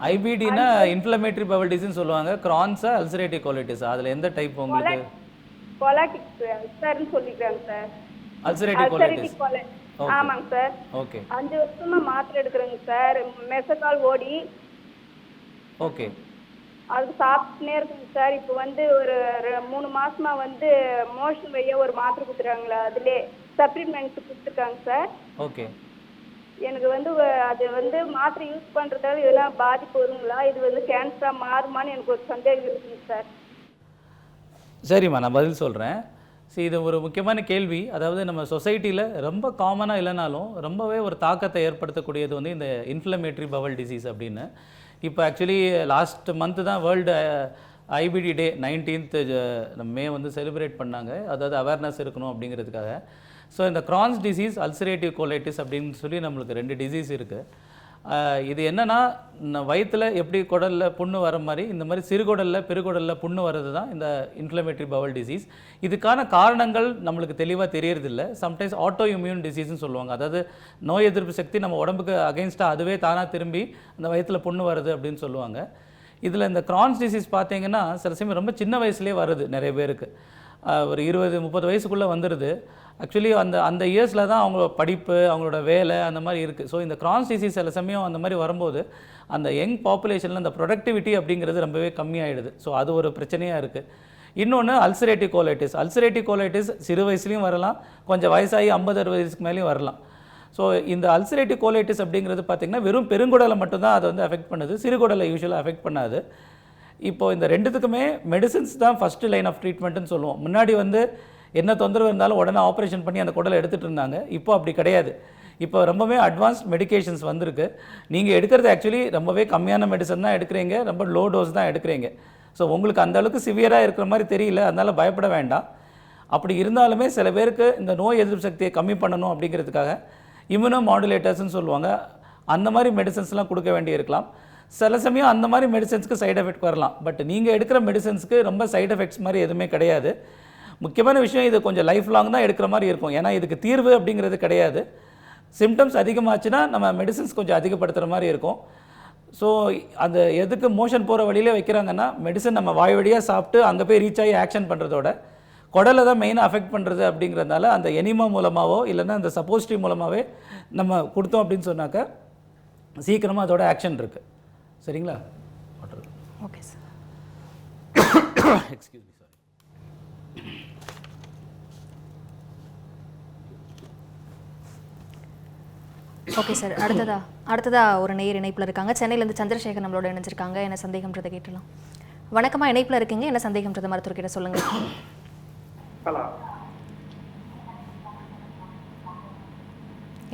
ஐபிடினா இன்ஃப்ளமேட்டரி பவல் டிசீஸ் சொல்லுவாங்க. கிரான்ஸா அல்சரேட்டிவ் கோலைட்டிஸ் அதுல எந்த டைப் உங்களுக்கு? கோலாட்டிக் சார்னு சொல்லிக்கிறாங்க சார். Ulcerative colitis. ஆமாங்க சார். ஓகே. 5 வருஷமா மாத்திரை எடுக்கிறேங்க சார். மெசகால் ஓடி. ஓகே. அது சாப்பிட்டுனே இருக்குங்க சார். இப்போ வந்து ஒரு 3 மாசமா வந்து மோஷன் வைய ஒரு மாத்திரை கொடுத்துறாங்களா, அதுல சப்ளிமெண்ட் கொடுத்துருக்காங்க சார். ஓகே. எனக்கு வந்து அது வந்து மாத்திரை யூஸ் பண்ணுறதால இதெல்லாம் பாதிப்பு வருங்களா, இது வந்து கேன்சராக மாறுமான்னு எனக்கு ஒரு சந்தேகம் இருக்குங்க சார். சரிம்மா, நான் பதில் சொல்கிறேன். சரி, இது ஒரு முக்கியமான கேள்வி. அதாவது நம்ம சொசைட்டியில் ரொம்ப காமனாக இல்லைனாலும் ரொம்பவே ஒரு தாக்கத்தை ஏற்படுத்தக்கூடியது வந்து இந்த இன்ஃப்ளமேட்டரி பவல் டிசீஸ் அப்படின்னு. இப்போ ஆக்சுவலி லாஸ்ட் மந்த்து தான் வேர்ல்டு ஐபிடி டே 19th மே வந்து செலிப்ரேட் பண்ணாங்க. அதாவது அவேர்னஸ் இருக்கணும் அப்படிங்கிறதுக்காக. ஸோ இந்த கிரான்ஸ் டிசீஸ், அல்சரேட்டிவ் கோலைட்டிஸ் அப்படின்னு சொல்லி நம்மளுக்கு 2 டிசீஸ் இருக்குது. இது என்னென்னா வயிற்றில் எப்படி குடலில் புண்ணு வர மாதிரி இந்த மாதிரி சிறுகுடலில் பெருகுடலில் புண்ணு வர்றது தான் இந்த இன்ஃப்ளமேட்டரி பவல் டிசீஸ். இதுக்கான காரணங்கள் நம்மளுக்கு தெளிவாக தெரியறதில்ல. சம்டைம்ஸ் ஆட்டோ இம்யூன் டிசீஸ்ன்னு சொல்லுவாங்க. அதாவது நோய் எதிர்ப்பு சக்தி நம்ம உடம்புக்கு அகைன்ஸ்டாக அதுவே தானாக திரும்பி அந்த வயிற்றில் புண்ணு வருது அப்படின்னு சொல்லுவாங்க. இதில் இந்த கிரான்ஸ் டிசீஸ் பார்த்தீங்கன்னா சில சமயம் ரொம்ப சின்ன வயசுலேயே வருது. நிறைய பேருக்கு ஒரு 20-30 வயசுக்குள்ளே வந்துடுது. ஆக்சுவலி அந்த இயர்ஸில் தான் அவங்களோட படிப்பு, அவங்களோட வேலை அந்த மாதிரி இருக்குது. ஸோ இந்த கிரான்ஸ் டிசீஸ் சில சமயம் அந்த மாதிரி வரும்போது அந்த யங் பாப்புலேஷனில் அந்த ப்ரொடக்டிவிட்டி அப்படிங்கிறது ரொம்பவே கம்மியாகிடுது. ஸோ அது ஒரு பிரச்சனையாக இருக்குது. இன்னொன்று அல்சரேட்டிவ் கோலைட்டிஸ். அல்சரேட்டிவ் கோலைட்டிஸ் சிறு வயசுலையும் வரலாம், கொஞ்சம் வயசாகி 50-60 வயசுக்கு மேலேயும் வரலாம். ஸோ இந்த அல்சரேட்டிவ் கோலைட்டிஸ் அப்படிங்கிறது பார்த்திங்கன்னா வெறும் பெருங்குடலை மட்டும்தான் அதை வந்து அஃபெக்ட் பண்ணுது, சிறுகுடலை யூஸ்வலாக அஃபெக்ட் பண்ணாது. இப்போது இந்த 2த்துக்குமே மெடிசின்ஸ் தான் ஃபஸ்ட்டு லைன் ஆஃப் ட்ரீட்மெண்ட்டுன்னு சொல்லுவோம். முன்னாடி வந்து என்ன தொந்தரவு இருந்தாலும் உடனே ஆப்ரேஷன் பண்ணி அந்த குடலை எடுத்துகிட்டு இருந்தாங்க. இப்போ அப்படி கிடையாது. இப்போ ரொம்பவே அட்வான்ஸ்ட் மெடிகேஷன்ஸ் வந்திருக்கு. நீங்கள் எடுக்கிறது ஆக்சுவலி ரொம்பவே கம்மியான மெடிசன் தான் எடுக்கிறீங்க, ரொம்ப லோ டோஸ் தான் எடுக்கிறீங்க. ஸோ உங்களுக்கு அந்த அளவுக்கு சிவியராக இருக்கிற மாதிரி தெரியல, அதனால் பயப்பட வேண்டாம். அப்படி இருந்தாலுமே சில பேருக்கு இந்த நோய் எதிர்ப்பு சக்தியை கம்மி பண்ணணும் அப்படிங்கிறதுக்காக இம்யூனோ மாடுலேட்டர்ஸ்ன்னு சொல்லுவாங்க, அந்த மாதிரி மெடிசன்ஸ்லாம் கொடுக்க வேண்டி இருக்கலாம். சில சமயம் அந்த மாதிரி மெடிசன்ஸ்க்கு சைடு எஃபெக்ட் வரலாம். பட் நீங்கள் எடுக்கிற மெடிசன்ஸ்க்கு ரொம்ப சைடு எஃபெக்ட்ஸ் மாதிரி எதுவுமே கிடையாது. முக்கியமான விஷயம் இது கொஞ்சம் லைஃப் லாங் தான் எடுக்கிற மாதிரி இருக்கும். ஏன்னா இதுக்கு தீர்வு அப்படிங்கிறது கிடையாது. சிம்டம்ஸ் அதிகமாச்சுன்னா நம்ம மெடிசன்ஸ் கொஞ்சம் அதிகப்படுத்துகிற மாதிரி இருக்கும். ஸோ அந்த எதுக்கு மோஷன் போகிற வழியிலே வைக்கிறாங்கன்னா மெடிசன் நம்ம வாய் வழியாக சாப்பிட்டு அங்கே போய் ரீச் ஆகி ஆக்ஷன் பண்ணுறதோட குடலை தான் மெயினாக அஃபெக்ட் பண்ணுறது அப்படிங்கிறதுனால அந்த எனிமா மூலமாகவோ இல்லைன்னா அந்த சப்போஸ்டிவ் மூலமாகவே நம்ம கொடுத்தோம் அப்படின்னு சொன்னாக்க சீக்கிரமாக அதோட ஆக்ஷன் இருக்குது. சரிங்களா? Okay sir. Excuse me, sorry. Okay sir. அடுத்ததா ஒரு நேயர் இணைப்பில் இருக்காங்க. சென்னையிலேருந்து சந்திரசேகர் நம்மளோட இணைஞ்சிருக்காங்க. என்ன சந்தேகம்ன்றதை கேட்டலாம். வணக்கமா, இணைப்பில் இருக்கீங்க. என்ன சந்தேகம்ன்றதை மருத்துவர்கிட்ட சொல்லுங்கள். ஹலோ,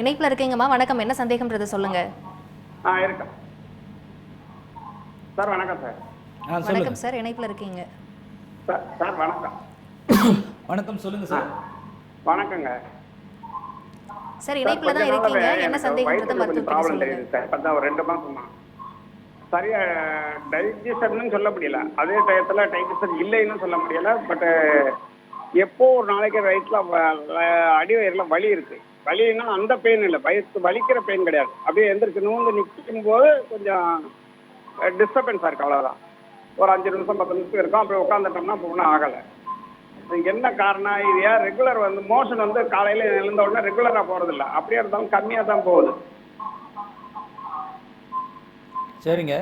இணைப்பில் இருக்கீங்கம்மா. வணக்கம், என்ன சந்தேகம்ன்றதை சொல்லுங்கள். இருக்கேன் சார். வணக்கம் சார். வணக்கம் சார், இணைப்பில் இருக்கீங்க. சார் வணக்கம். வணக்கம், சொல்லுங்கள் சார். வணக்கங்க சார், இணைப்பில் தான் இருக்கீங்க. என்ன சந்தேகம்ன்றதை மருத்துவர்கிட்ட சொல்லுங்கள். சார் இப்போ ஒரு 2 மாசமா சரியா டைஜஷன் சொல்ல முடியல, அதே டயத்தில் டைஜஷன் இல்லைன்னு சொல்ல முடியல. பட் எப்போ ஒரு நாளைக்கு ரைட்டில் அடி வயிறில் வலி இருக்கு. வலின்னா அந்த பெயின் இல்லை, வயிற்று வலிக்கிற பெயின் கிடையாது. அப்படியே எந்திரிச்சு நூந்து நிற்கும் போது கொஞ்சம் டிஸ்டர்பன்ஸாக இருக்குது, அவ்வளோதான். ஒரு 5 நிமிஷம் 10 நிமிஷம் இருக்கும். அப்படி உட்காந்துட்டோம்னா ஒன்றும் ஆகலை. இது என்ன காரணம்? இது ஏன் ரெகுலர் மோஷன் காலையில் எழுந்த உடனே ரெகுலராக போகிறதில்ல, அப்படியே இருந்தாலும் கம்மியாக தான் போகுது. சரிங்க.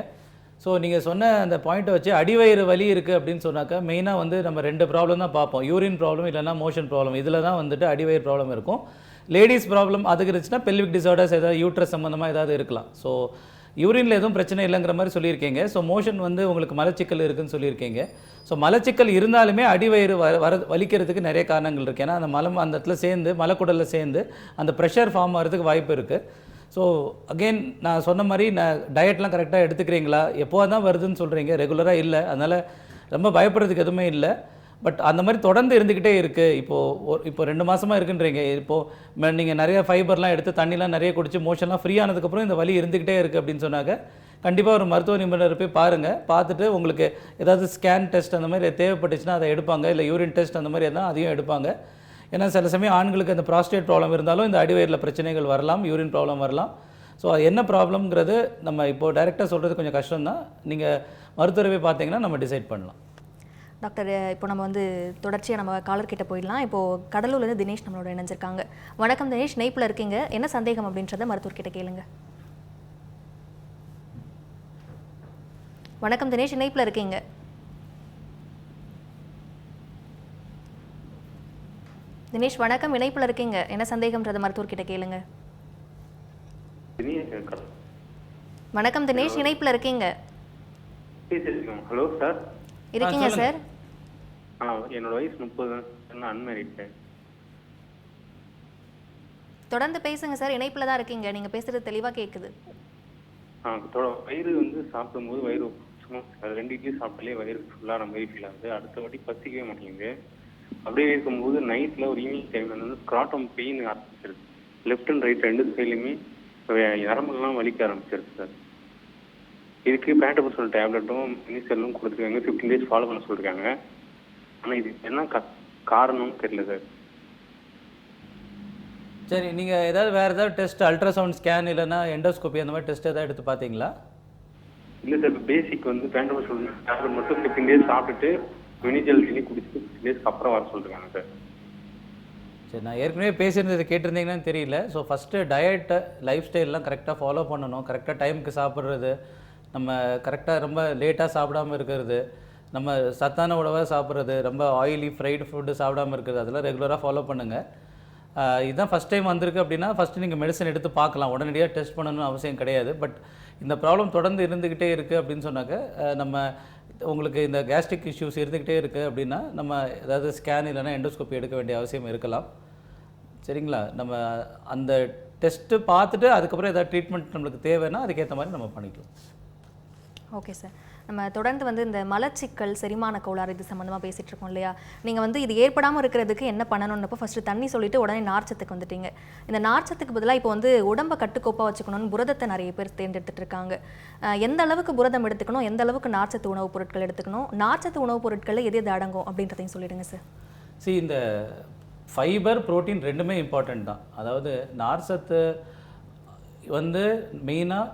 ஸோ நீங்கள் சொன்ன அந்த பாயிண்ட்டை வச்சு அடிவயிறு வலி இருக்குது அப்படின்னு சொன்னாக்கா மெயினாக நம்ம 2 ப்ராப்ளம் தான் பார்ப்போம். யூரின் ப்ராப்ளம் இல்லைனா மோஷன் ப்ராப்ளம். இதில் தான் அடிவயிறு ப்ராப்ளம் இருக்கும். லேடிஸ் ப்ராப்ளம் அதுக்கு இருந்துச்சுன்னா பெல்விக் டிசார்டர்ஸ் ஏதாவது யூட்ரஸ் சம்மந்தமாக ஏதாவது இருக்கலாம். ஸோ யூரினில் எதுவும் பிரச்சனை இல்லைங்கிற மாதிரி சொல்லியிருக்கீங்க. ஸோ மோஷன் உங்களுக்கு மலச்சிக்கல் இருக்குதுன்னு சொல்லியிருக்கீங்க. ஸோ மலச்சிக்கல் இருந்தாலுமே அடிவயிறு வலிக்கிறதுக்கு நிறைய காரணங்கள் இருக்குது. ஏன்னா அந்த மலம் அந்த இடத்துல சேர்ந்து மலக்குடலில் சேர்ந்து அந்த ப்ரெஷர் ஃபார்ம் ஆகிறதுக்கு வாய்ப்பு இருக்குது. ஸோ அகெயின் நான் சொன்ன மாதிரி டயட்லாம் கரெக்டாக எடுத்துக்கிறீங்களா? எப்போ தான் வருதுன்னு சொல்கிறீங்க, ரெகுலராக இல்லை. அதனால் ரொம்ப பயப்படுறதுக்கு எதுவுமே இல்லை. பட் அந்த மாதிரி தொடர்ந்து இருந்துக்கிட்டே இருக்குது. இப்போ 2 மாதமாக இருக்குன்றீங்க. இப்போது நீங்கள் நிறைய ஃபைபர்லாம் எடுத்து தண்ணிலாம் நிறைய குடிச்சு மோஷன்லாம் ஃப்ரீ ஆனதுக்கப்புறம் இந்த வலி இருந்துக்கிட்டே இருக்குது அப்படின்னு சொன்னாக்க கண்டிப்பாக ஒரு மருத்துவ நிபுணர் போய் பாருங்கள். பார்த்துட்டு உங்களுக்கு ஏதாவது ஸ்கேன் டெஸ்ட் அந்த மாதிரி தேவைப்பட்டுச்சுன்னா அதை எடுப்பாங்க. இல்லை யூரின் டெஸ்ட் அந்த மாதிரி எதாவது அதையும் எடுப்பாங்க. ஏன்னா சில சமயம் ஆண்களுக்கு அந்த ப்ராஸ்டேட் ப்ராப்ளம் இருந்தாலும் இந்த அடிவயிறில் பிரச்சனைகள் வரலாம், யூரின் ப்ராப்ளம் வரலாம். ஸோ என்ன ப்ராப்ளம்ங்கிறது நம்ம இப்போது டைரெக்டாக சொல்கிறது கொஞ்சம் கஷ்டம்தான். நீங்கள் மருத்துவரை பார்த்தீங்கன்னா நம்ம டிசைட் பண்ணலாம். டாக்டர், இப்போ நம்ம தொடர்ச்சியாக நம்ம காலர்கிட்ட போயிடலாம். இப்போது கடலூர்லேருந்து தினேஷ் நம்மளோட இணைஞ்சிருக்காங்க. வணக்கம் தினேஷ், இணைப்பில் இருக்கீங்க. என்ன சந்தேகம் அப்படின்றத மருத்துவர்கிட்ட கேளுங்க. வணக்கம் தினேஷ், இணைப்பில் இருக்கீங்க. தினேஷ் வணக்கம், இணைப்பில் இருக்கீங்க. என்ன சந்தேகம்ன்றத மருத்துவர்கிட்ட கேளுங்க. வணக்கம் தினேஷ், இணைப்பில் இருக்கீங்க. Hello sir. இருக்கீங்க சார். என்னோட வயசு 30, அன்மேரிட். தொடர்ந்து பேசுங்க சார், இணைப்பில் தான் இருக்கீங்க. நீங்கள் பேசுகிறது தெளிவாக கேட்குது. வயிறு சாப்பிடும்போது வயிறு சும்மா 2 இட்லி சாப்பிட்டாலே வயிறு ஃபுல்லான மாதிரி ஃபீல் ஆகுது. அடுத்த வாட்டி பசிக்கவே மாட்டேங்குது. அப்படியே இருக்கும்போது நைட்டில் ஒரு ஈவினிங் டைமில் ஸ்க்ராட்டம் பெயின் ஆரம்பிச்சிருது. லெஃப்ட் அண்ட் ரைட் 2 சைட்லையுமே நரம்புலாம் வலிக்க ஆரம்பிச்சிருது சார். இதுக்கு பேண்டபசோல் டேப்லெட்டும் மினிசெல்லும் கொடுத்துருக்காங்க. 15 days ஃபாலோ பண்ண சொல்லியிருக்காங்க. ஆனால் இது என்ன காரணம்னு தெரியல சார். சரி, நீங்கள் வேறு ஏதாவது டெஸ்ட், அல்ட்ராசவுண்ட் ஸ்கேன் இல்லைன்னா எண்டோஸ்கோப்பி அந்த மாதிரி டெஸ்ட் ஏதாவது எடுத்து பார்த்தீங்களா? இல்லை சார், பேசிக் பேண்டபசோல் டேப்லெட் மட்டும் 15 days சாப்பிட்டுட்டு மினிஜெல் தண்ணி குடிச்சிட்டு 15 days அப்புறம் வர சொல்லியிருக்காங்க சார். சரி, நான் ஏற்கனவே பேசியிருந்தது கேட்டிருந்தீங்கன்னு தெரியல. ஸோ ஃபஸ்ட்டு டயட்டை, லைஃப் ஸ்டைல்லாம் கரெக்டாக ஃபாலோ பண்ணணும். கரெக்டாக டைமுக்கு சாப்பிட்றது, நம்ம கரெக்டாக ரொம்ப லேட்டாக சாப்பிடாமல் இருக்கிறது, நம்ம சத்தான உணவாக சாப்பிட்றது, ரொம்ப ஆயிலி ஃப்ரைடு ஃபுட்டு சாப்பிடாமல் இருக்கிறது, அதெல்லாம் ரெகுலராக ஃபாலோ பண்ணுங்கள். இதுதான் ஃபஸ்ட் டைம் வந்திருக்கு அப்படின்னா ஃபஸ்ட்டு நீங்கள் மெடிசன் எடுத்து பார்க்கலாம். உடனடியாக டெஸ்ட் பண்ணணும்னு அவசியம் கிடையாது. பட் இந்த ப்ராப்ளம் தொடர்ந்து இருந்துக்கிட்டே இருக்குது அப்படின்னு சொன்னாக்க நம்ம உங்களுக்கு இந்த கேஸ்ட்ரிக் இஷ்யூஸ் இருந்துக்கிட்டே இருக்குது அப்படின்னா நம்ம ஏதாவது ஸ்கேன் இல்லைன்னா எண்டோஸ்கோப்பி எடுக்க வேண்டிய அவசியம் இருக்கலாம். சரிங்களா? நம்ம அந்த டெஸ்ட்டு பார்த்துட்டு அதுக்கப்புறம் ஏதாவது ட்ரீட்மெண்ட் நம்மளுக்கு தேவைன்னா அதுக்கேற்ற மாதிரி நம்ம பண்ணிக்கலாம். ஓகே சார், நம்ம தொடர்ந்து இந்த மலச்சிக்கல், செரிமான கோளாறு இது சம்மந்தமாக பேசிகிட்டு இருக்கோம் இல்லையா? நீங்கள் இது ஏற்படாமல் இருக்கிறதுக்கு என்ன பண்ணணும்னப்போ ஃபஸ்ட்டு தண்ணி சொல்லிவிட்டு உடனே நார்ச்சத்துக்கு வந்துட்டீங்க. இந்த நார்ச்சத்துக்கு பதிலாக இப்போ உடம்பை கட்டுக்கோப்பாக வச்சுக்கணும்னு புரதத்தை நிறைய பேர் தேர்ந்தெடுத்துட்டு இருக்காங்க. எந்த அளவுக்கு புரதம் எடுத்துக்கணும், எந்த அளவுக்கு நார்ச்சத்து உணவுப் பொருட்கள் எடுத்துக்கணும், நார்ச்சத்து உணவுப் பொருட்களில் எது அடங்கும் அப்படின்றதையும் சொல்லிடுங்க சார். இந்த ஃபைபர், புரோட்டீன் 2மே இம்பார்ட்டண்ட் தான். அதாவது நார்ச்சத்து வந்து மெயினாக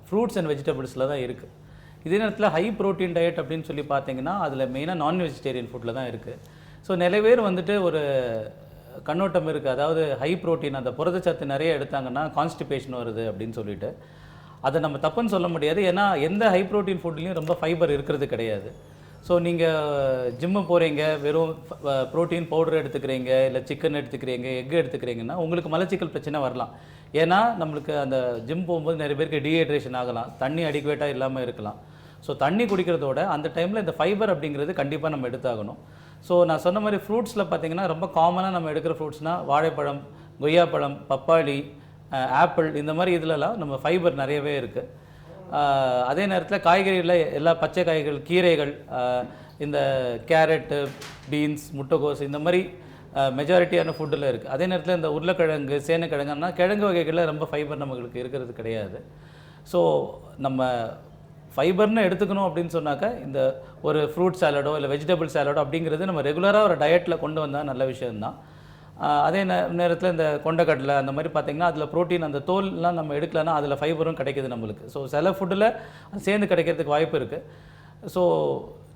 ஃப்ரூட்ஸ் அண்ட் வெஜிடபிள்ஸில் தான் இருக்குது. இதே நேரத்தில் ஹை ப்ரோட்டீன் டயட் அப்படின்னு சொல்லி பார்த்தீங்கன்னா அதில் மெயினாக நான் வெஜிடேரியன் ஃபுட்டில் தான் இருக்குது. ஸோ நிறைய பேர் வந்துட்டு ஒரு கண்ணோட்டம் இருக்குது, அதாவது ஹை ப்ரோட்டீன் அந்த புரதச்சத்து நிறைய எடுத்தாங்கன்னா கான்ஸ்டிபேஷன் வருது அப்படின்னு சொல்லிட்டு. அதை நம்ம தப்புன்னு சொல்ல முடியாது, ஏன்னா எந்த ஹை ப்ரோட்டீன் ஃபுட்லேயும் ரொம்ப ஃபைபர் இருக்கிறது கிடையாது. ஸோ நீங்கள் ஜிம்மு போகிறீங்க, வெறும் ப்ரோட்டீன் பவுடர் எடுத்துக்கிறீங்க, இல்லை சிக்கன் எடுத்துக்கிறீங்க, எக் எடுத்துக்கிறீங்கன்னா உங்களுக்கு மலச்சிக்கல் பிரச்சனை வரலாம். ஏன்னா நம்மளுக்கு அந்த ஜிம் போகும்போது நிறைய பேருக்கு டீஹைட்ரேஷன் ஆகலாம், தண்ணி அடிக்குவேட்டாக இல்லாமல் இருக்கலாம். ஸோ தண்ணி குடிக்கிறதோட அந்த டைமில் இந்த ஃபைபர் அப்படிங்கிறது கண்டிப்பாக நம்ம எடுத்தாகணும். ஸோ நான் சொன்ன மாதிரி ஃப்ரூட்ஸில் பார்த்திங்கன்னா ரொம்ப காமனாக நம்ம எடுக்கிற ஃப்ரூட்ஸ்னால் வாழைப்பழம், கொய்யாப்பழம், பப்பாளி, ஆப்பிள், இந்த மாதிரி இதிலலாம் நம்ம ஃபைபர் நிறையவே இருக்குது. அதே நேரத்தில் காய்கறிகளில் எல்லா பச்சை காய்கள், கீரைகள், இந்த கேரட்டு, பீன்ஸ், முட்டைகோஸ், இந்த மாதிரி மெஜாரிட்டியான ஃபுட்டில் இருக்குது. அதே நேரத்தில் இந்த உருளைக்கிழங்கு, சேனைக்கிழங்குன்னா கிழங்கு வகைகளில் ரொம்ப ஃபைபர் நம்மளுக்கு இருக்கிறது கிடையாது. ஸோ நம்ம ஃபைபர்னு எடுத்துக்கணும் அப்படின்னு சொன்னாக்கா இந்த ஒரு ஃப்ரூட் சாலடோ இல்லை வெஜிடபிள் சாலடோ அப்படிங்கிறது நம்ம ரெகுலராக ஒரு டயட்டில் கொண்டு வந்தால் நல்ல விஷயம்தான். அதே நேரத்தில் இந்த கொண்டக்கடலை அந்த மாதிரி பார்த்திங்கன்னா அதில் ப்ரோட்டீன், அந்த தோல்லாம் நம்ம எடுக்கலன்னா அதில் ஃபைபரும் கிடைக்கிது நம்மளுக்கு. ஸோ சில ஃபுட்டில் சேர்ந்து கிடைக்கிறதுக்கு வாய்ப்பு இருக்குது. ஸோ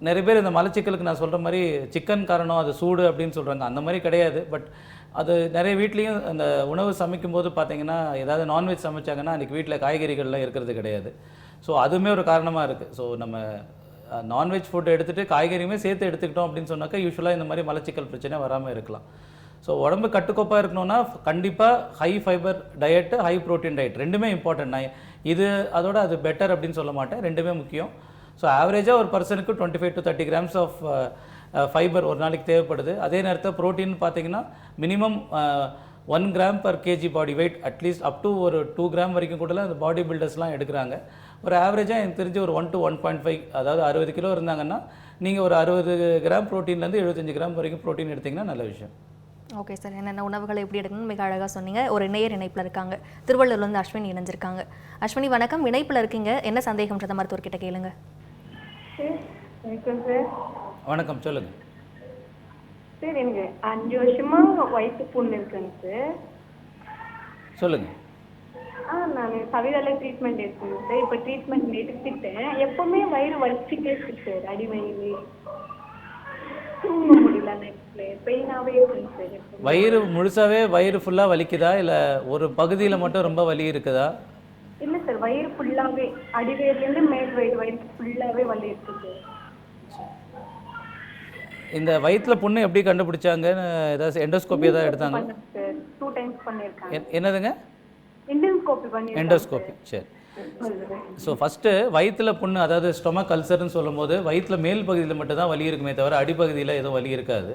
நிறைய பேர் இந்த மலச்சிக்கலுக்கு நான் சொல்கிற மாதிரி சிக்கன் காரணம் அது சூடு அப்படின்னு சொல்கிறாங்க, அந்த மாதிரி கிடையாது. பட் அது நிறைய வீட்லேயும் அந்த உணவு சமைக்கும்போது பார்த்திங்கன்னா ஏதாவது நான்வெஜ் சமைச்சாங்கன்னா அன்றைக்கி வீட்டில் காய்கறிகள்லாம் இருக்கிறது கிடையாது. ஸோ அதுவுமே ஒரு காரணமாக இருக்குது. ஸோ நம்ம நான்வெஜ் ஃபுட் எடுத்துகிட்டு காய்கறியுமே சேர்த்து எடுத்துக்கிட்டோம் அப்படின்னு சொன்னாக்கா யூஸ்வலாக இந்த மாதிரி மலச்சிக்கல் பிரச்சனை வராமல் இருக்கலாம். ஸோ உடம்பு கட்டுக்கோப்பாக இருக்கணும்னா கண்டிப்பாக high fibre diet, high protein diet ரெண்டுமே இம்பார்ட்டன்ட். நான் இது அதோட அது பெட்டர் அப்படின்னு சொல்ல மாட்டேன், ரெண்டுமே முக்கியம். ஸோ ஆவரேஜாக ஒரு பர்சனுக்கு 25 to 30 grams ஆஃப் ஃபைபர் ஒரு நாளைக்கு தேவைப்படுது. அதே நேரத்தில் ப்ரோட்டீன் பார்த்திங்கன்னா minimum 1 gram per kg body weight, at least up to ஒரு 2 gram வரைக்கும் கூட அந்த பாடி பில்டர்ஸ்லாம் எடுக்கிறாங்க. ஒரு ஆவரேஜாக எனக்கு தெரிஞ்சு ஒரு 1 to 1.5, அதாவது 60 கிலோ இருந்தாங்கன்னா நீங்கள் ஒரு 60 கிராம் ப்ரோட்டீன்லேருந்து 75 கிராம் வரைக்கும் ப்ரோட்டீன் எடுத்திங்கன்னா நல்ல விஷயம். ஓகே சார், என்னென்ன உணவுகளை எப்படி எடுக்கணும்னு மிக அழகாக சொன்னீங்க. ஒரு நேயர் இணைப்பில் இருக்காங்க, திருவள்ளூர்லேருந்து அஸ்வினி இணைஞ்சிருக்காங்க. அஸ்வினி வணக்கம், இணைப்பில் இருக்கீங்க, என்ன சந்தேகம்ன்றத மருத்துவர்கிட்ட கேளுங்க. வணக்கம், சொல்லுங்க சார். எனக்கு 5 வருஷமா வயிற்று புண்ணு இருக்குங்க சார். சொல்லுங்க. நான் சவிதால ட்ரீட்மெண்ட் எடுத்துங்க சார். இப்போ ட்ரீட்மெண்ட் எடுத்துட்டேன், எப்பவுமே வயிறு வலிச்சுட்டே இருக்கு சார், அடி வயிறு, தூங்க முடியல, பெயினாவே இருக்குங்க சார். வயிறு முழுசாவே வயிறு ஃபுல்லாக வலிக்குதா இல்லை ஒரு பகுதியில் மட்டும் ரொம்ப வலி இருக்குதா? இல்லை சார், வயிறு ஃபுல்லாகவே, அடிவயிறுலேருந்து மேல் வயிறு ஃபுல்லாகவே வலி இருக்குது. இந்த வயிற்றில் புண்ணு எப்படி கண்டுபிடிச்சாங்கன்னு ஏதாவது எண்டோஸ்கோப்பி ஏதாவது எடுத்தாங்க? 2 times பண்ணியிருக்காங்க. என்னதுங்க? எண்டோஸ்கோப்பி. சரி. ஸோ ஃபஸ்ட்டு வயிற்றில் புண்ணு, அதாவது ஸ்டொமக் அல்சர்னு சொல்லும் போது வயிற்றில் மேல் பகுதியில் மட்டும்தான் வலி இருக்குமே தவிர அடிப்பகுதியில் எதுவும் வலி இருக்காது.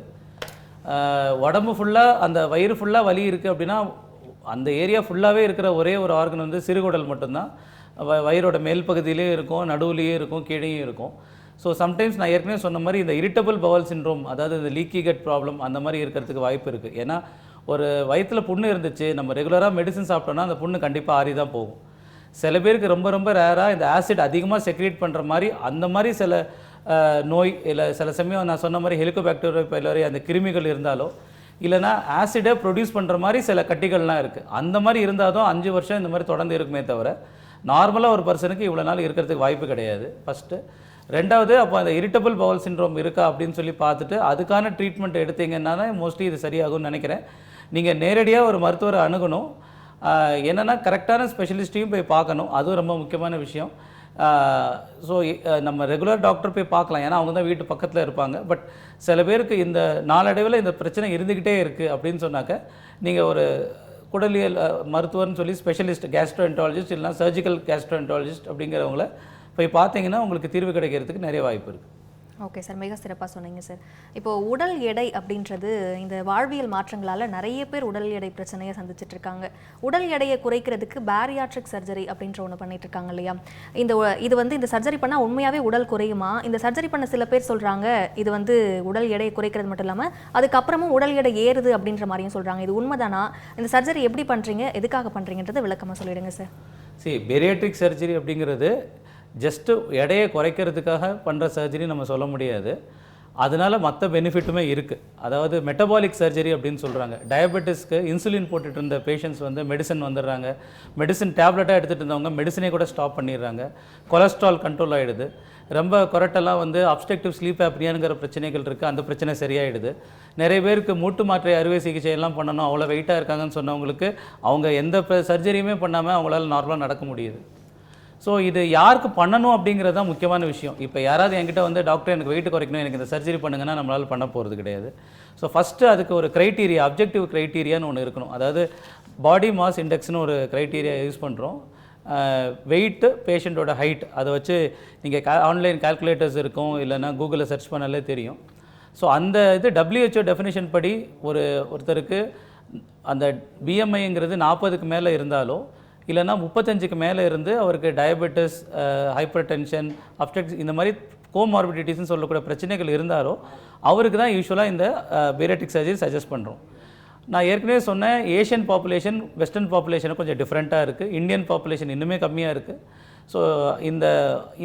உடம்பு ஃபுல்லாக அந்த வயிறு ஃபுல்லாக வலி இருக்குது அப்படின்னா அந்த ஏரியா ஃபுல்லாகவே இருக்கிற ஒரே ஒரு ஆர்கன் வந்து சிறுகுடல் மட்டும்தான். வயிறோட மேல் பகுதியிலே இருக்கும், நடுவுலேயே இருக்கும், கீழேயும் இருக்கும். ஸோ சம்டைம்ஸ் நான் ஏற்கனவே சொன்ன மாதிரி இந்த இரிட்டபிள் பவல் சிண்ட்ரோம், அதாவது இந்த லீக்கி கட் ப்ராப்ளம் அந்த மாதிரி இருக்கிறதுக்கு வாய்ப்பு இருக்குது. ஏன்னா ஒரு வயிற்றில் புண்ணு இருந்துச்சு, நம்ம ரெகுலராக மெடிசன் சாப்பிட்டோன்னா அந்த புண்ணு கண்டிப்பாக ஆறி தான் போகும். சில பேருக்கு ரொம்ப ரொம்ப ரேராக இந்த ஆசிட் அதிகமாக செக்ரேட் பண்ணுற மாதிரி அந்த மாதிரி சில நோய், இல்லை சில சமயம் நான் சொன்ன மாதிரி ஹெலிகோபாக்டீரியா பைலோரி அந்த கிருமிகள் இருந்தாலோ, இல்லைனா ஆசிடை ப்ரொடியூஸ் பண்ணுற மாதிரி சில கட்டிகள்லாம் இருக்குது. அந்த மாதிரி இருந்தாலும் 5 வருஷம் இந்த மாதிரி தொடர்ந்து இருக்குமே தவிர நார்மலாக ஒரு பர்சனுக்கு இவ்வளோ நாள் இருக்கிறதுக்கு வாய்ப்பு கிடையாது. ஃபஸ்ட்டு. ரெண்டாவது, அப்போ அந்த இரிட்டபிள் பவல் சிண்ட்ரோம் இருக்கா அப்படின்னு சொல்லி பார்த்துட்டு அதுக்கான ட்ரீட்மெண்ட் எடுத்தீங்கன்னா தான் மோஸ்ட்லி இது சரியாகும்னு நினைக்கிறேன். நீங்கள் நேரடியாக ஒரு மருத்துவரை அணுகணும். என்னென்னா கரெக்டான ஸ்பெஷலிஸ்ட்டையும் போய் பார்க்கணும், அதுவும் ரொம்ப முக்கியமான விஷயம். ஸோ நம்ம ரெகுலர் டாக்டர் போய் பார்க்கலாம், ஏன்னா அவங்க தான் வீட்டு பக்கத்தில் இருப்பாங்க. பட் சில பேருக்கு இந்த நாளடைவில் இந்த பிரச்சனை இருந்துக்கிட்டே இருக்குது அப்படின்னு சொன்னாக்க நீங்கள் ஒரு குடலியல் மருத்துவர்னு சொல்லி ஸ்பெஷலிஸ்ட், கேஸ்ட்ரோஎன்டாலஜிஸ்ட் இல்லைனா சர்ஜிக்கல் கேஸ்ட்ரோஎன்டாலஜிஸ்ட் அப்படிங்கிறவங்கள போய் பார்த்தீங்கன்னா உங்களுக்கு தீர்வு கிடைக்கிறதுக்கு நிறைய வாய்ப்பு இருக்குது. ஓகே சார், மிக சிறப்பாக சொன்னீங்க சார். இப்போது உடல் எடை அப்படின்றது இந்த வாழ்வியல் மாற்றங்களால் நிறைய பேர் உடல் எடை பிரச்சனையை சந்திச்சுட்டு இருக்காங்க. உடல் எடையை குறைக்கிறதுக்கு பேரியாட்ரிக் சர்ஜரி அப்படின்ற ஒன்று பண்ணிட்டு இருக்காங்க இல்லையா? இது வந்து இந்த சர்ஜரி பண்ணால் உண்மையாகவே உடல் குறையுமா? இந்த சர்ஜரி பண்ண சில பேர் சொல்கிறாங்க இது வந்து உடல் எடையை குறைக்கிறது மட்டும் இல்லாமல் அதுக்கப்புறமும் உடல் எடை ஏறுது அப்படின்ற மாதிரியும் சொல்கிறாங்க. இது உண்மைதானா? இந்த சர்ஜரி எப்படி பண்ணுறீங்க, எதுக்காக பண்ணுறீங்கன்றதை விளக்கமாக சொல்லிடுங்க சார். சரி, பேரியாட்ரிக் சர்ஜரி அப்படிங்கிறது ஜஸ்ட்டு எடையை குறைக்கிறதுக்காக பண்ணுற சர்ஜரி நம்ம சொல்ல முடியாது. அதனால் மற்ற பெனிஃபிட்டுமே இருக்குது. அதாவது மெட்டபாலிக் சர்ஜரி அப்படின்னு சொல்கிறாங்க. டயபெட்டிஸ்க்கு இன்சுலின் போட்டுட்டு இருந்த பேஷண்ட்ஸ் வந்து மெடிசன் வந்துடுறாங்க. மெடிசன் டேப்லெட்டாக எடுத்துகிட்டு இருந்தவங்க மெடிசனே கூட ஸ்டாப் பண்ணிடுறாங்க. கொலஸ்ட்ரால் கண்ட்ரோல் ஆகிடுது. ரொம்ப கொரட்டெல்லாம் வந்து அப்ஸ்ட்ரக்டிவ் ஸ்லீப் ஆப்னியாங்கிற பிரச்சனைகள் இருக்குது, அந்த பிரச்சனை சரியாயிடுது. நிறைய பேருக்கு மூட்டு மாற்றை அறுவை சிகிச்சை எல்லாம் பண்ணணும், அவ்வளோ வெயிட்டாக இருக்காங்கன்னு சொன்னவங்களுக்கு அவங்க எந்த சர்ஜரியுமே பண்ணாமல் அவங்களால நார்மலாக நடக்க முடியுது. ஸோ இது யாருக்கு பண்ணணும் அப்படிங்கிறது தான் முக்கியமான விஷயம். இப்போ யாராவது என்கிட்ட வந்து டாக்டர் எனக்கு வெயிட் குறைக்கணும், எனக்கு இந்த சர்ஜரி பண்ணுங்கன்னா நம்மளால் பண்ண போகிறது கிடையாது. ஸோ ஃபஸ்ட்டு அதுக்கு ஒரு க்ரைட்டீரியா, அப்ஜெக்டிவ் க்ரைட்டீரியான்னு ஒன்று இருக்கணும். அதாவது பாடி மாஸ் இண்டெக்ஸ்னு ஒரு க்ரைட்டீரியா யூஸ் பண்ணுறோம். வெயிட்டு, பேஷண்ட்டோட ஹைட், அதை வச்சு நீங்கள் ஆன்லைன் கால்குலேட்டர்ஸ் இருக்கும், இல்லைன்னா கூகுளில் சர்ச் பண்ணாலே தெரியும். ஸோ அந்த இது WHO டெஃபினிஷன் படி ஒருத்தருக்கு அந்த பிஎம்ஐங்கிறது 40க்கு மேலே இருந்தாலோ இல்லைனா 35க்கு மேலே இருந்து அவருக்கு டயபெட்டிஸ், ஹைப்பர் டென்ஷன், அப்ஸ்ட்ரக்ட் இந்த மாதிரி கோமார்பிடிட்டிஸ்ன்னு சொல்லக்கூடிய பிரச்சனைகள் இருந்தாரோ அவருக்கு தான் யூஸ்வலாக இந்த பேரியாட்ரிக் சர்ஜரி சஜஸ்ட் பண்ணுறோம். நான் ஏற்கனவே சொன்னேன், ஏஷியன் பாப்புலேஷன் வெஸ்டர்ன் பாப்புலேஷனும் கொஞ்சம் டிஃப்ரெண்ட்டாக இருக்குது. இந்தியன் பாப்புலேஷன் இன்னுமே கம்மியாக இருக்குது. ஸோ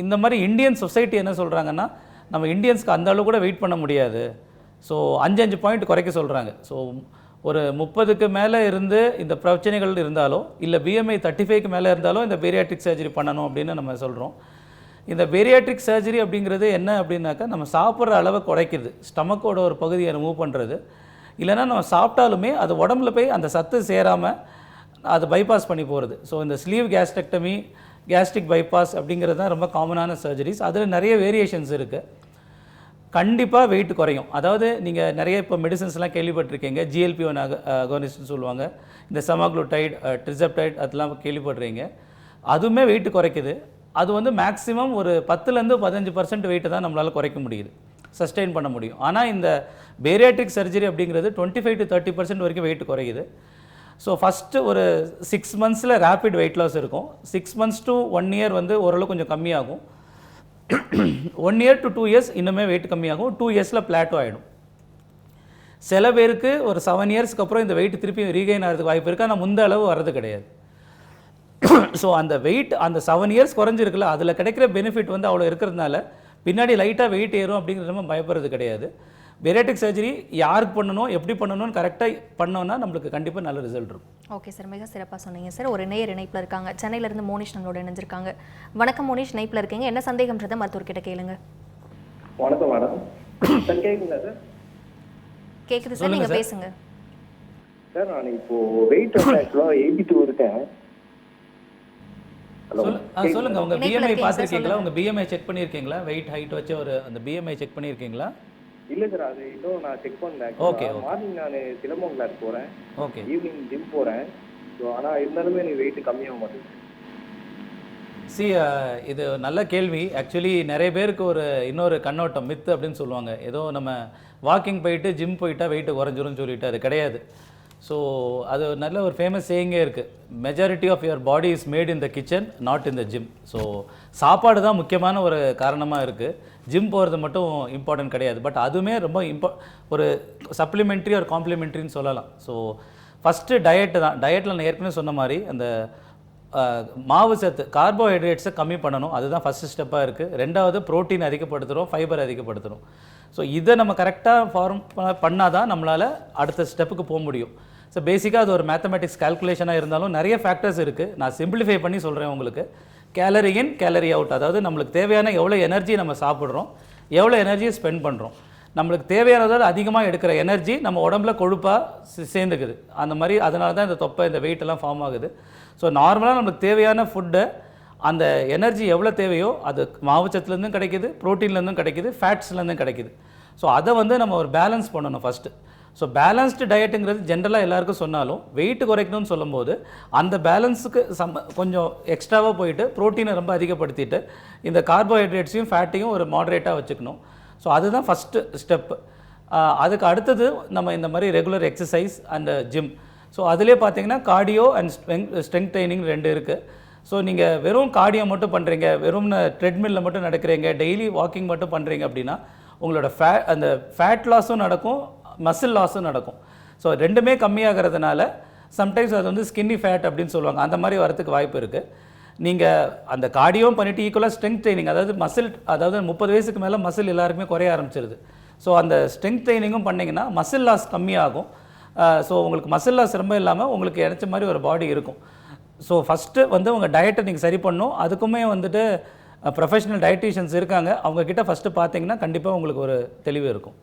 இந்த மாதிரி இந்தியன் சொசைட்டி என்ன சொல்கிறாங்கன்னா, நம்ம இந்தியன்ஸ்க்கு அந்த அளவு கூட வெயிட் பண்ண முடியாது. ஸோ 5 பாயிண்ட் குறைக்க சொல்கிறாங்க. ஸோ ஒரு 30க்கு மேலே இருந்து இந்த பிரச்சனைகள் இருந்தாலோ இல்லை BMI 35க்கு மேலே இருந்தாலோ இந்த பேரியாட்ரிக் சர்ஜரி பண்ணணும் அப்படின்னு நம்ம சொல்கிறோம். இந்த பேரியாட்ரிக் சர்ஜரி அப்படிங்கிறது என்ன அப்படின்னாக்கா, நம்ம சாப்பிட்ற அளவை குறைக்கிறது, ஸ்டமக்கோட ஒரு பகுதியை ரிமூவ் பண்ணுறது. இல்லைனா நம்ம சாப்பிட்டாலுமே அது உடம்புல போய் அந்த சத்து சேராமல் அதை பைபாஸ் பண்ணி போகிறது. ஸோ இந்த ஸ்லீவ் கேஸ்ட்ரெக்டமி, கேஸ்ட்ரிக் பைபாஸ் அப்படிங்கிறது தான் ரொம்ப காமனான சர்ஜரிஸ். அதில் நிறைய வேரியேஷன்ஸ் இருக்குது. கண்டிப்பாக வெயிட் குறையும். அதாவது நீங்கள் நிறைய இப்போ மெடிசன்ஸ்லாம் கேள்விப்பட்டிருக்கீங்க, GLP-1 அகோனிஸ்ட்னு சொல்லுவாங்க, இந்த செமாக்ளூடைட், ட்ரிசப்டைட் அதெல்லாம் கேள்விப்படுறீங்க. அதுவுமே வெயிட் குறைக்குது. அது வந்து மேக்ஸிமம் ஒரு 10லேருந்து 15% வெயிட்டை தான் நம்மளால் குறைக்க முடியுது, சஸ்டெயின் பண்ண முடியும். ஆனால் இந்த பேரியாட்ரிக் சர்ஜரி அப்படிங்கிறது 25 to 30% வரைக்கும் வெயிட் குறையுது. ஸோ ஃபஸ்ட்டு ஒரு 6 monthஸில் ரேப்பிட் வெயிட் லாஸ் இருக்கும். 6 months to 1 year வந்து ஓரளவு கொஞ்சம் கம்மியாகும். 1 year to 2 years இன்னுமே வெயிட் கம்மியாகும். 2 yearsல பிளாட்டோ ஆகிடும். சில பேருக்கு ஒரு 7 yearsக்கு அப்புறம் இந்த வெயிட் திருப்பி ரீகெயின் ஆகிறதுக்கு வாய்ப்பு இருக்குது, ஆனால் முந்த அளவு வர்றது கிடையாது. ஸோ அந்த வெயிட் அந்த 7 years குறைஞ்சிருக்குல்ல, அதில் கிடைக்கிற பெனிஃபிட் வந்து அவ்வளோ இருக்கிறதுனால பின்னாடி லைட்டாக வெயிட் ஏறும் அப்படிங்கிற நம்ம பயப்படுறது கிடையாது. பேரியாட்ரிக் சர்ஜரி யாருக்கு பண்ணணும், எப்படி பண்ணணும்னு கரெக்டாக பண்ணோன்னா நம்மளுக்கு கண்டிப்பாக நல்ல ரிசல்ட் இருக்கும். ஓகே சார், மிக சிறப்பாக சொன்னீங்க சார். ஒரு நேயர் இணைப்பில் இருக்காங்க, சென்னையிலேருந்து மோனிஷ் நம்மளோட இணைஞ்சிருக்காங்க. வணக்கம் மோனிஷ், இணைப்பில் இருக்கீங்க, என்ன சந்தேகம்ன்றதை மருத்துவர்கிட்ட கேளுங்க. வணக்கம் மேடம். சார் கேட்குங்களா சார்? கேட்குது சார், நீங்கள் பேசுங்க சார். நான் இப்போ வெயிட் ஆக்சுவலாக 82 இருக்கேன். சொல்லுங்க, உங்க BMI பார்த்துருக்கீங்களா? உங்க BMI செக் பண்ணியிருக்கீங்களா? வெயிட் ஹைட் வச்சு ஒரு அந்த BMI செக் பண்ணியிருக்கீங்களா? இல்லை சார், அது இன்னும் நான் செக் பண்ணல. ஓகே, மார்னிங் நான் சிலம்பம் கிளாஸ் போகிறேன், ஓகே, ஈவினிங் ஜிம் போகிறேன். ஸோ ஆனால் இருந்தாலுமே எனக்கு வெயிட் கம்மியாக மாட்டேங்குது. இது நல்ல கேள்வி. ஆக்சுவலி நிறைய பேருக்கு ஒரு இன்னொரு கண்ணோட்டம், மித்து அப்படின்னு சொல்லுவாங்க, ஏதோ நம்ம வாக்கிங் போயிட்டு ஜிம் போயிட்டா வெயிட் குறைஞ்சிரும்னு சொல்லிட்டு. அது கிடையாது. ஸோ அது நல்ல ஒரு ஃபேமஸ் சேயிங்கே இருக்குது, majority of your body is made in the kitchen, not in the gym. So சாப்பாடு தான் முக்கியமான ஒரு காரணமாக இருக்குது, ஜிம் போகிறது மட்டும் இம்பார்ட்டன்ட் கிடையாது. பட் அதுவுமே ரொம்ப ஒரு சப்ளிமெண்ட்ரி ஒரு காம்ப்ளிமெண்ட்ரின்னு சொல்லலாம். ஸோ ஃபஸ்ட்டு டயட்டு தான். டயட்டில் நான் ஏற்கனவே சொன்ன மாதிரி அந்த மாவு சத்து, கார்போஹைட்ரேட்ஸை கம்மி பண்ணணும், அதுதான் ஃபஸ்ட்டு ஸ்டெப்பாக இருக்குது. ரெண்டாவது ப்ரோட்டீன் அதிகப்படுத்துகிறோம், ஃபைபர் அதிகப்படுத்துகிறோம். ஸோ இதை நம்ம கரெக்டாக ஃபார்ம் பண்ணால் தான் நம்மளால் அடுத்த ஸ்டெப்புக்கு போக முடியும். ஸோ பேசிக்காக அது ஒரு மேத்தமெட்டிக்ஸ் கால்குலேஷனாக இருந்தாலும் நிறைய ஃபேக்டர்ஸ் இருக்குது. நான் சிம்பிளிஃபை பண்ணி சொல்கிறேன் உங்களுக்கு. கேலரி இன் கேலரி அவுட், அதாவது நம்மளுக்கு தேவையான எவ்வளோ எனர்ஜி நம்ம சாப்பிட்றோம், எவ்வளோ எனர்ஜியை ஸ்பெண்ட் பண்ணுறோம். நம்மளுக்கு தேவையானதோடு அதிகமாக எடுக்கிற எனர்ஜி நம்ம உடம்புல கொழுப்பாக சேர்ந்துக்குது. அந்த மாதிரி அதனால தான் இந்த தொப்பை, இந்த வெயிட்டெல்லாம் ஃபார்ம் ஆகுது. ஸோ நார்மலாக நம்மளுக்கு தேவையான ஃபுட்டை, அந்த எனர்ஜி எவ்வளோ தேவையோ அது மாவுச்சத்துலேருந்தும் கிடைக்கிது, ப்ரோட்டீன்லேருந்தும் கிடைக்கிது, ஃபேட்ஸ்லேருந்தும் கிடைக்கிது. ஸோ அதை வந்து நம்ம ஒரு பேலன்ஸ் பண்ணணும் ஃபஸ்ட்டு. ஸோ பேலன்ஸ்டு டயட்டுங்கிறது ஜென்ரலாக எல்லாருக்கும் சொன்னாலும் வெயிட் குறைக்கணும்னு சொல்லும்போது அந்த பேலன்ஸுக்கு கொஞ்சம் எக்ஸ்ட்ராவாக போயிட்டு ப்ரோட்டீனை ரொம்ப அதிகப்படுத்திட்டு இந்த கார்போஹைட்ரேட்ஸையும் ஃபேட்டையும் ஒரு மாடரேட்டாக வச்சுக்கணும். ஸோ அதுதான் ஃபஸ்ட்டு ஸ்டெப்பு. அதுக்கு அடுத்தது நம்ம இந்த மாதிரி regular exercise and gym. So அதிலே பார்த்தீங்கன்னா கார்டியோ அண்ட் ஸ்ட்ரெங்க் ட்ரைனிங் 2 இருக்குது. ஸோ நீங்கள் வெறும் கார்டியோ மட்டும் பண்ணுறீங்க, வெறும் ட்ரெட்மில்லில் மட்டும் நடக்கிறீங்க, டெய்லி வாக்கிங் மட்டும் பண்ணுறீங்க அப்படின்னா உங்களோட அந்த ஃபேட் லாஸும் நடக்கும், மசில் லாஸும் நடக்கும். ஸோ ரெண்டுமே கம்மியாகிறதுனால சம்டைம்ஸ் அது வந்து ஸ்கின்னி ஃபேட் அப்படின்னு சொல்லுவாங்க, அந்த மாதிரி வரதுக்கு வாய்ப்பு இருக்குது. நீங்கள் அந்த கார்டியோவும் பண்ணிவிட்டு ஈக்குவலாக ஸ்ட்ரெங்க் ட்ரைனிங், அதாவது மசில், அதாவது 30 வயசுக்கு மேலே மசில் எல்லாருக்குமே குறைய ஆரம்பிச்சிருது. ஸோ அந்த ஸ்ட்ரென்த் ட்ரைனிங்கும் பண்ணிங்கன்னா மசில் லாஸ் கம்மியாகும். ஸோ உங்களுக்கு மசில் லாஸ் ரொம்ப இல்லாமல் உங்களுக்கு இணைச்ச மாதிரி ஒரு பாடி இருக்கும். ஸோ ஃபஸ்ட்டு வந்து உங்கள் டயட்டை நீங்கள் சரி பண்ணணும். அதுக்குமே வந்துட்டு ப்ரொஃபஷனல் டயட்டீஷியன்ஸ் இருக்காங்க. அவங்கக்கிட்ட ஃபஸ்ட்டு பார்த்தீங்கன்னா கண்டிப்பாக உங்களுக்கு ஒரு தெளிவு இருக்கும்.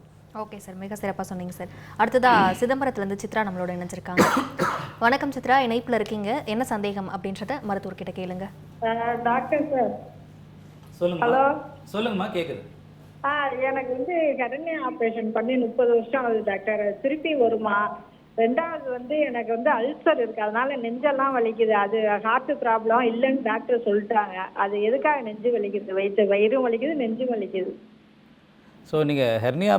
ஓகே சார், மிக சிறப்பாக சொன்னீங்க சார். அடுத்ததாக சிதம்பரத்துலேருந்து சித்ரா நம்மளோட இணைஞ்சிருக்காங்க. வணக்கம் சித்ரா, இணைப்பில் இருக்கீங்க. என்ன சந்தேகம் அப்படின்றத மருத்துவர்கிட்ட கேளுங்க. டாக்டர் சார் சொல்லுங்க. ஹலோ சொல்லுங்கம்மா, கேட்குது. எனக்கு வந்து கரண்ய ஆப்ரேஷன் பண்ணி 30 வருஷம் ஆகுது டாக்டர். திருப்பி வருமா? ரெண்டாவது வந்து எனக்கு வந்து அல்சர் இருக்கு, அதனால நெஞ்செல்லாம் வலிக்குது. அது ஹார்ட் ப்ராப்ளம் இல்லைன்னு டாக்டர் சொல்லிட்டாங்க. அது எதுக்காக நெஞ்சு வலிக்குது? வயிறும் வலிக்குது, நெஞ்சும் வலிக்குது. ஸோ நீங்கள் ஹெர்னியா